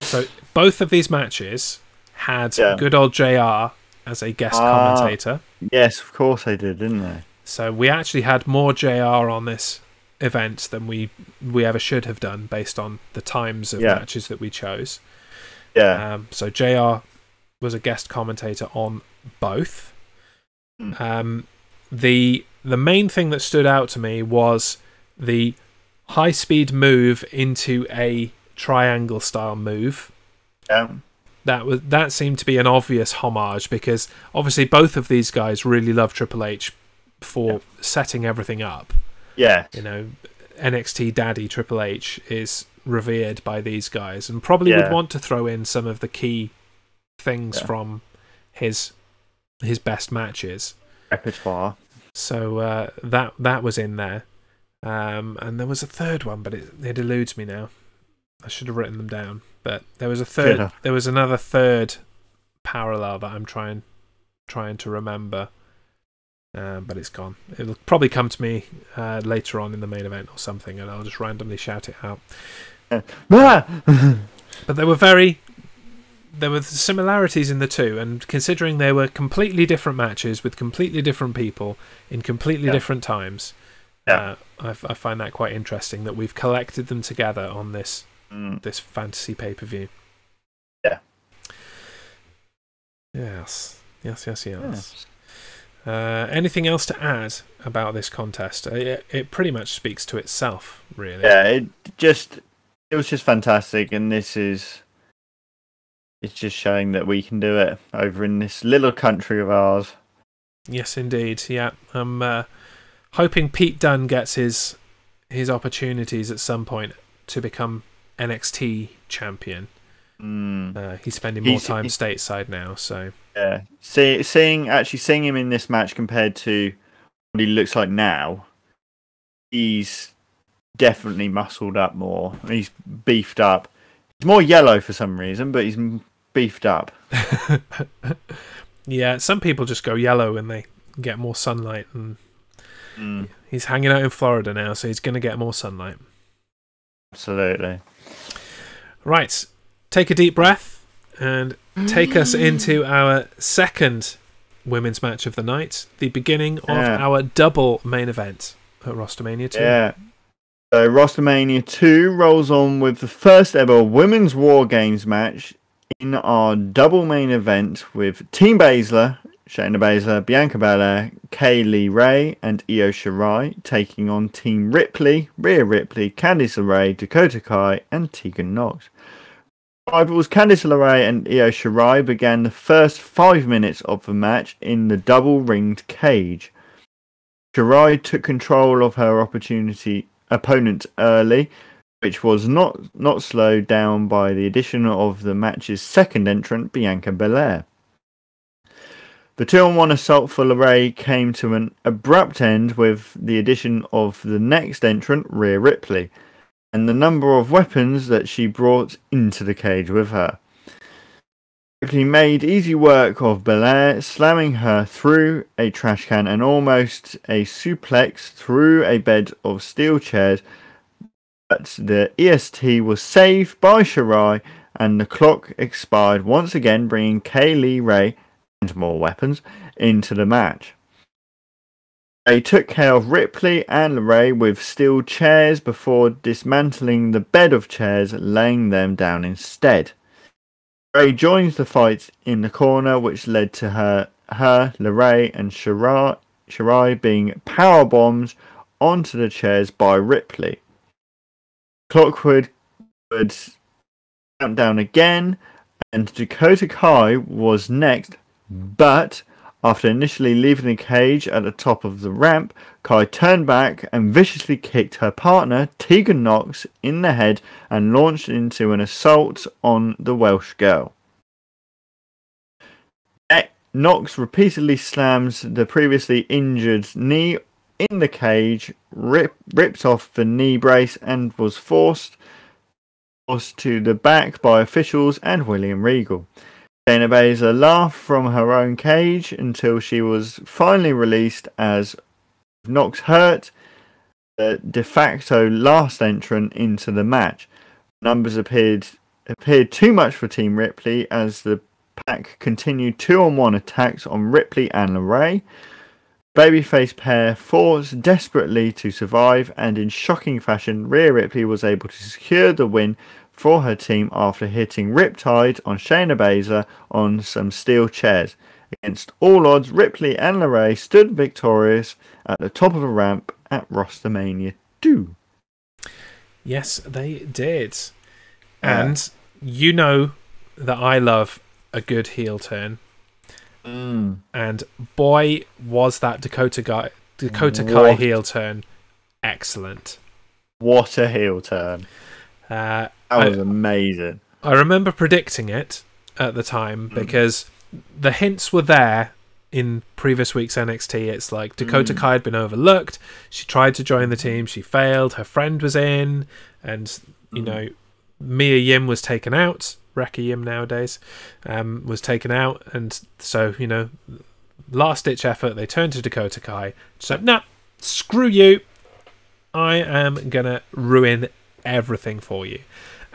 So both of these matches had good old JR as a guest commentator. Yes, of course they did, didn't they? So we actually had more JR on this event than we ever should have done based on the times of matches that we chose. Yeah. So JR was a guest commentator on both. The main thing that stood out to me was the high-speed move into a triangle-style move. Yeah. That seemed to be an obvious homage because obviously both of these guys really love Triple H for setting everything up. Yeah. You know, NXT Daddy Triple H is revered by these guys and probably would want to throw in some of the key things from his best matches. Repertoire. So that was in there. And there was a third one, but it eludes me now. I should have written them down. But there was a third. Yeah. There was another third parallel that I'm trying to remember, but it's gone. It'll probably come to me later on in the main event or something, and I'll just randomly shout it out. But there were similarities in the two, and considering they were completely different matches with completely different people in completely different times, I find that quite interesting that we've collected them together on this fantasy pay-per-view. Yeah. Yes. Anything else to add about this contest? It pretty much speaks to itself, really. Yeah, it was just fantastic, and it's just showing that we can do it over in this little country of ours. Yes, indeed. Yeah, I'm hoping Pete Dunne gets his opportunities at some point to become NXT champion. He's spending more time stateside now, so yeah. Seeing him in this match compared to what he looks like now, he's definitely muscled up more. He's beefed up. He's more yellow for some reason, but he's beefed up. Yeah, some people just go yellow when they get more sunlight, and he's hanging out in Florida now, so he's going to get more sunlight. Absolutely. Right, take a deep breath and take us into our second women's match of the night, the beginning of our double main event at RosterMania 2. Yeah. So RosterMania 2 rolls on with the first ever Women's War Games match in our double main event with Team Baszler, Shayna Baszler, Bianca Belair, Kaylee Ray, and Io Shirai taking on Team Ripley, Rhea Ripley, Candice LeRae, Dakota Kai, and Tegan Nox. Rivals Candice LeRae and Io Shirai began the first 5 minutes of the match in the double-ringed cage. Shirai took control of her opponent early, which was not slowed down by the addition of the match's second entrant, Bianca Belair. The 2-on-1 assault for LeRae came to an abrupt end with the addition of the next entrant, Rhea Ripley, and the number of weapons that she brought into the cage with her. Ripley made easy work of Belair, slamming her through a trash can and almost a suplex through a bed of steel chairs, but the EST was saved by Shirai and the clock expired once again, bringing Kaylee Ray and more weapons into the match. They took care of Ripley and Ray with steel chairs before dismantling the bed of chairs, laying them down instead. Ray joins the fight in the corner, which led to her LeRae, and Shirai being power bombs onto the chairs by Ripley. Clockwood would count down again, and Dakota Kai was next, but After initially leaving the cage at the top of the ramp, Kai turned back and viciously kicked her partner, Tegan Knox, in the head and launched into an assault on the Welsh girl. Knox repeatedly slams the previously injured knee in the cage, ripped off the knee brace and was forced to the back by officials and William Regal. Shayna Baszler laughed from her own cage until she was finally released as Knox hurt, the de facto last entrant into the match. Numbers appeared too much for Team Ripley as the pack continued 2-on-1 attacks on Ripley and LeRae. Babyface pair fought desperately to survive, and in shocking fashion, Rhea Ripley was able to secure the win for her team after hitting Riptide on Shayna Baszler on some steel chairs. Against all odds, Ripley and LeRae stood victorious at the top of a ramp at RosterMania 2. Yes, they did. And you know that I love a good heel turn. And boy, was that Dakota Kai heel turn excellent. What a heel turn. That was amazing. I remember predicting it at the time because the hints were there in previous week's NXT. It's like Dakota Kai had been overlooked. She tried to join the team. She failed. Her friend was in. And, you know, Mia Yim was taken out. Wrecker Yim nowadays was taken out. And so, you know, last-ditch effort, they turned to Dakota Kai. So, nah, screw you. I am going to ruin everything for you.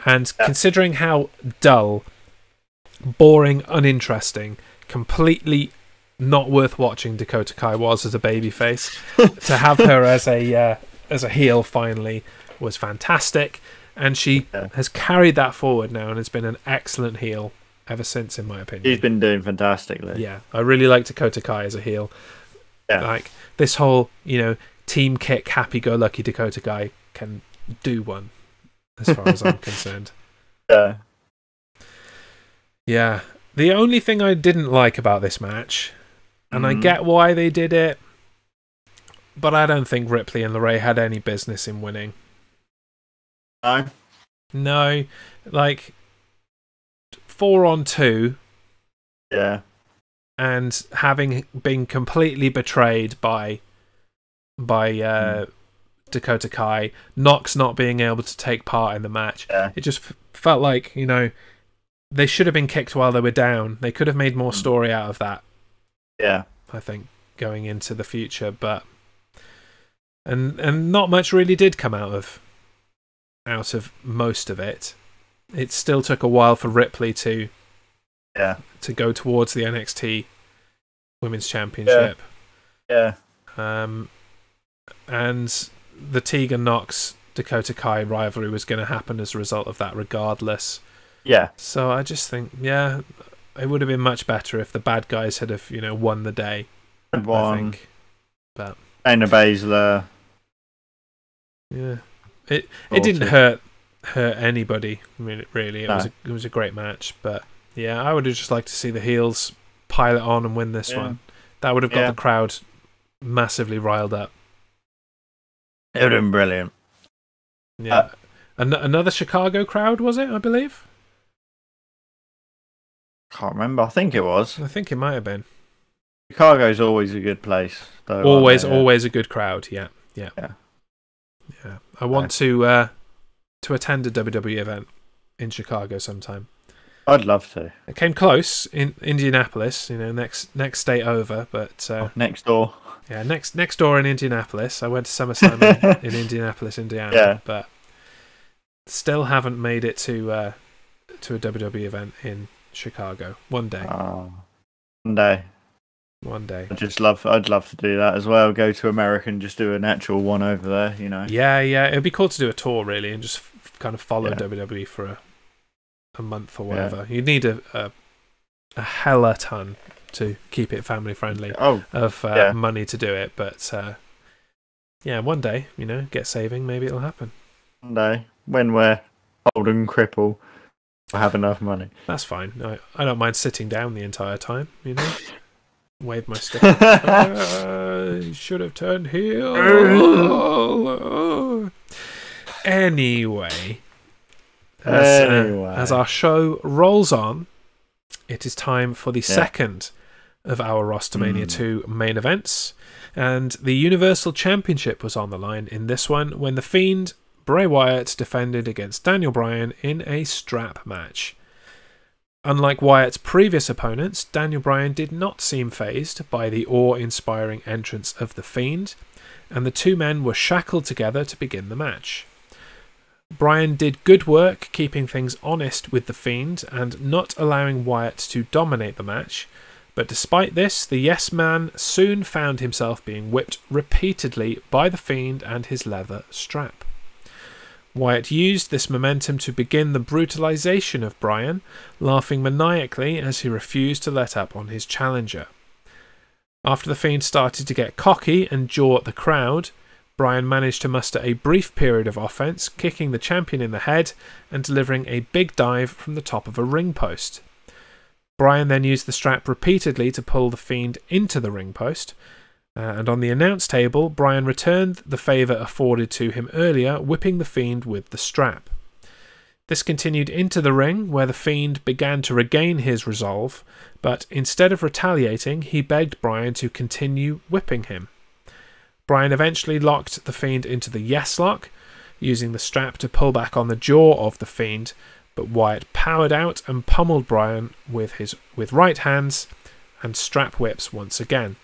And considering how dull, boring, uninteresting, completely not worth watching Dakota Kai was as a babyface, to have her as a heel finally was fantastic, and she has carried that forward now and has been an excellent heel ever since, in my opinion. She's been doing fantastically. Yeah, I really like Dakota Kai as a heel. Yeah. Like this whole, you know, team kick, happy-go-lucky Dakota Kai can do one, as far as I'm concerned. Yeah. Yeah. The only thing I didn't like about this match, and I get why they did it, but I don't think Ripley and LeRae had any business in winning. No? No. Like, 4-on-2. Yeah. And having been completely betrayed by Dakota Kai, Knox not being able to take part in the match. Yeah. It just felt like, you know, they should have been kicked while they were down. They could have made more story out of that. Yeah. I think, going into the future, but and not much really did come out of most of it. It still took a while for Ripley to go towards the NXT Women's Championship. Yeah. And the Tegan Knox Dakota Kai rivalry was going to happen as a result of that regardless. Yeah. So I just think, it would have been much better if the bad guys had have, won the day. I think. But Shayna Baszler. Yeah. It didn't hurt anybody. I mean, really, it was a great match, but yeah, I would have just liked to see the heels pile it on and win this one. That would have got the crowd massively riled up. It would have been brilliant. Yeah. Another Chicago crowd, was it, I believe? Can't remember. I think it was. I think it might have been. Chicago's always a good place, though. Always a good crowd. Yeah. I want to attend a WWE event in Chicago sometime. I'd love to. It came close in Indianapolis, next state over, but next door. Yeah, next door in Indianapolis. I went to SummerSlam in Indianapolis, Indiana, but still haven't made it to a WWE event in Chicago. One day. One day. I'd love to do that as well. Go to America and just do an actual one over there, Yeah, it'd be cool to do a tour really and just kind of follow WWE for a month or whatever. You'd need a hella ton to keep it family friendly of money to do it, but one day, get saving, maybe it'll happen. One day, when we're old and crippled, we'll have enough money. That's fine. I don't mind sitting down the entire time, wave my stick. Should have turned heel. Anyway, as our show rolls on, it is time for the second of our RosterMania 2 main events, and the Universal Championship was on the line in this one when The Fiend, Bray Wyatt, defended against Daniel Bryan in a strap match. Unlike Wyatt's previous opponents, Daniel Bryan did not seem fazed by the awe-inspiring entrance of The Fiend, and the two men were shackled together to begin the match. Bryan did good work keeping things honest with The Fiend and not allowing Wyatt to dominate the match, but despite this, the Yes Man soon found himself being whipped repeatedly by The Fiend and his leather strap. Wyatt used this momentum to begin the brutalization of Bryan, laughing maniacally as he refused to let up on his challenger. After The Fiend started to get cocky and jaw at the crowd, Bryan managed to muster a brief period of offense, kicking the champion in the head and delivering a big dive from the top of a ring post. Bryan then used the strap repeatedly to pull The Fiend into the ring post, and on the announce table, Bryan returned the favour afforded to him earlier, whipping The Fiend with the strap. This continued into the ring, where The Fiend began to regain his resolve, but instead of retaliating, he begged Bryan to continue whipping him. Bryan eventually locked The Fiend into the Yes Lock, using the strap to pull back on the jaw of The Fiend, but Wyatt powered out and pummeled Bryan with right hands and strap whips once again.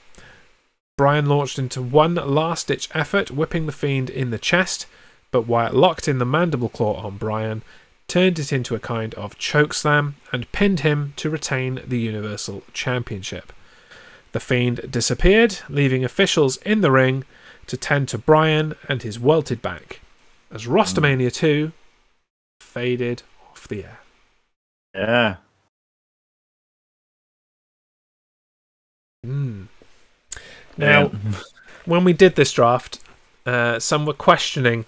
Bryan launched into one last-ditch effort, whipping The Fiend in the chest, but Wyatt locked in the mandible claw on Bryan, turned it into a kind of chokeslam, and pinned him to retain the Universal Championship. The Fiend disappeared, leaving officials in the ring to tend to Bryan and his welted back, as RosterMania 2 faded off the air. Yeah. Now, when we did this draft, some were questioning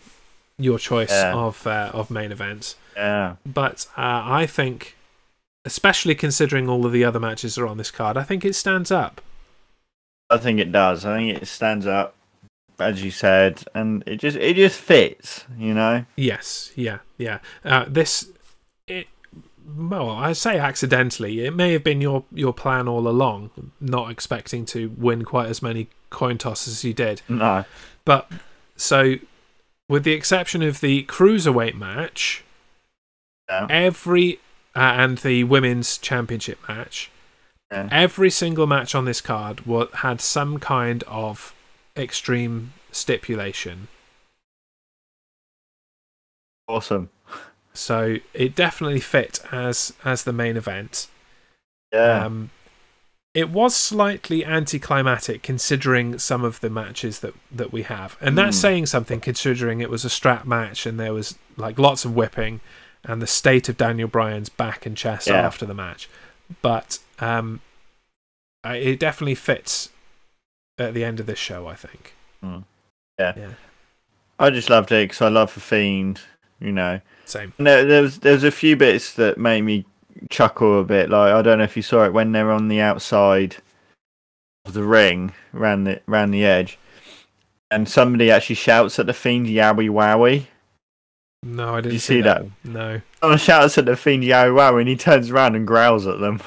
your choice of main events. Yeah. But I think, especially considering all of the other matches that are on this card, I think it stands up. I think it does. I think it stands up, as you said, and it just fits, you know? Yes, yeah. Well, I say accidentally. It may have been your plan all along, not expecting to win quite as many coin tosses as you did. No. But, so, with the exception of the Cruiserweight match, and the Women's Championship match, every single match on this card had some kind of extreme stipulation. Awesome. So it definitely fit as the main event. Yeah. It was slightly anticlimactic considering some of the matches that we have. And that's saying something considering it was a strap match and there was like lots of whipping and the state of Daniel Bryan's back and chest after the match. But it definitely fits at the end of this show, I think. Yeah. I just loved it because I love The Fiend, you know. Same. There's a few bits that made me chuckle a bit. Like, I don't know if you saw it when they're on the outside of the ring, around the edge, and somebody actually shouts at The Fiend, "Yowie Wowie." No, I didn't. Did you see that? No. Someone shouts at The Fiend, "Yowie Wowie," and he turns around and growls at them.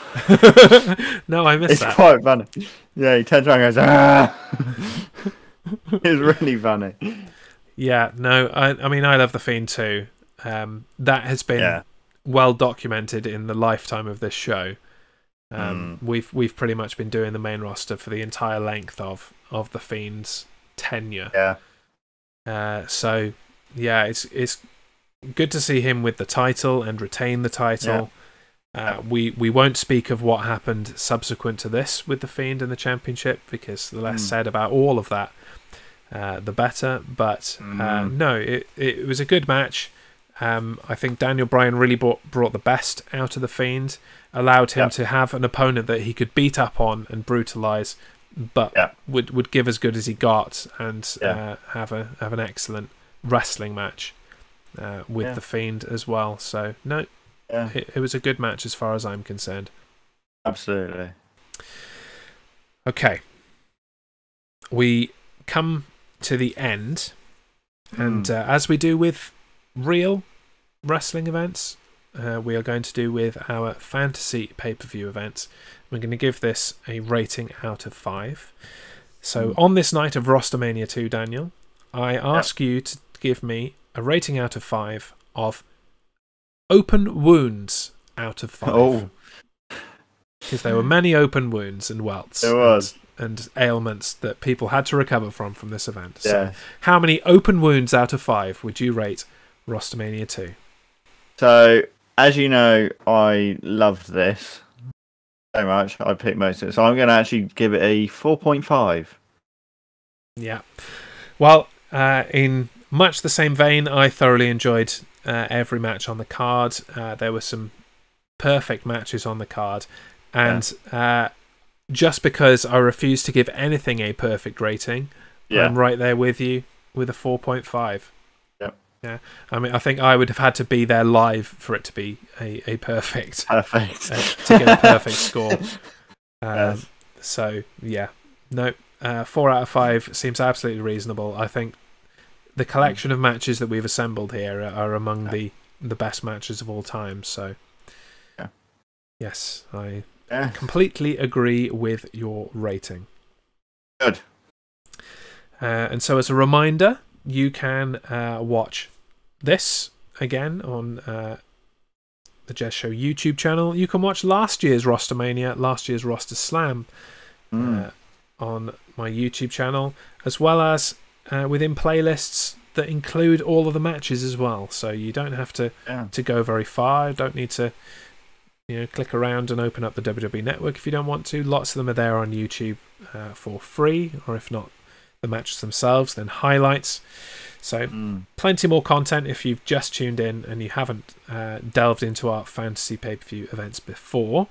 No, I missed that. It's quite funny. Yeah, he turns around and goes, "Ah!" It's really funny. Yeah, no, I mean, I love The Fiend too. That has been well documented in the lifetime of this show. We've pretty much been doing the main roster for the entire length of The Fiend's tenure. So yeah, it's good to see him with the title and retain the title. We won't speak of what happened subsequent to this with The Fiend in the championship, because the less said about all of that, the better. But no, it was a good match. I think Daniel Bryan really brought the best out of The Fiend, allowed him to have an opponent that he could beat up on and brutalise, but would give as good as he got, and have an excellent wrestling match with The Fiend as well. So no, it was a good match as far as I'm concerned. Absolutely. Okay. We come to the end, and as we do with real wrestling events, we are going to do with our fantasy pay-per-view events. We're going to give this a rating out of 5. So on this night of RosterMania 2, Daniel, I ask you to give me a rating out of 5 of open wounds out of 5. Oh. Because there were many open wounds and welts. There was. And ailments that people had to recover from this event. Yeah. So how many open wounds out of 5 would you rate RosterMania 2? So, as you know, I loved this so much. I picked most of it. So I'm going to actually give it a 4.5. Yeah. Well, in much the same vein, I thoroughly enjoyed every match on the card. There were some perfect matches on the card. And just because I refuse to give anything a perfect rating, I'm right there with you with a 4.5. Yeah, I mean, I think I would have had to be there live for it to be a perfect, to get a perfect score. So yeah, no, 4 out of 5 seems absolutely reasonable. I think the collection of matches that we've assembled here are among the best matches of all time. So yes, I completely agree with your rating. Good. And so as a reminder, you can watch this again on the Jez Show YouTube channel. You can watch last year's RosterMania, last year's Roster Slam on my YouTube channel, as well as within playlists that include all of the matches as well. So you don't have to go very far. You don't need to click around and open up the WWE Network if you don't want to. Lots of them are there on YouTube for free, or if not the matches themselves, then highlights. So plenty more content if you've just tuned in and you haven't delved into our fantasy pay-per-view events before.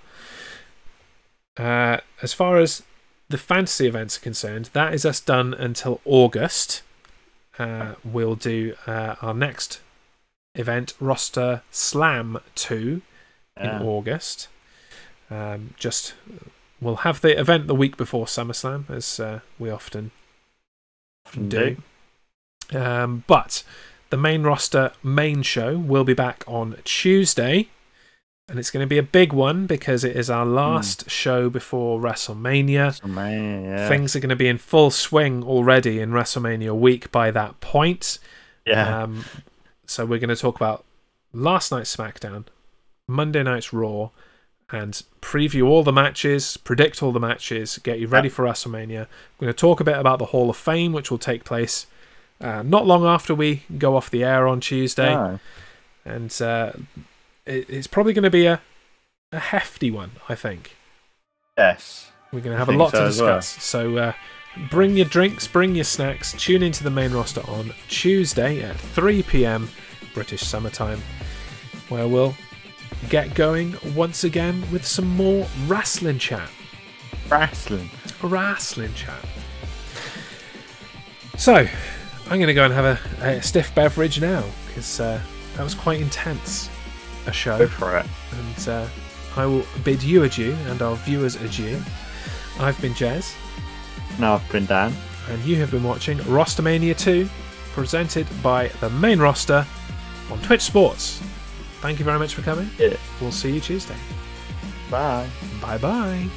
As far as the fantasy events are concerned, that is us done until August. We'll do our next event, Roster Slam 2, in August. We'll have the event the week before SummerSlam, as we often do. But the main roster main show will be back on Tuesday, and it's going to be a big one because it is our last show before WrestleMania. Things are going to be in full swing already in WrestleMania week by that point. So we're going to talk about last night's SmackDown, Monday night's Raw, and preview all the matches, predict all the matches, get you ready for WrestleMania. We're going to talk a bit about the Hall of Fame, which will take place not long after we go off the air on Tuesday. And it's probably going to be a hefty one, I think. Yes. We're going to have a lot to discuss. So bring your drinks, bring your snacks, tune into the main roster on Tuesday at 3 p.m. British Summertime, where we'll get going once again with some more wrestling chat. Wrestling chat. So, I'm going to go and have a stiff beverage now, because that was quite intense, a show. Go for it. And I will bid you adieu, and our viewers adieu. I've been Jez. Now I've been Dan. And you have been watching RosterMania 2, presented by the main roster on Twitch Sports. Thank you very much for coming. Yeah. We'll see you Tuesday. Bye. Bye-bye.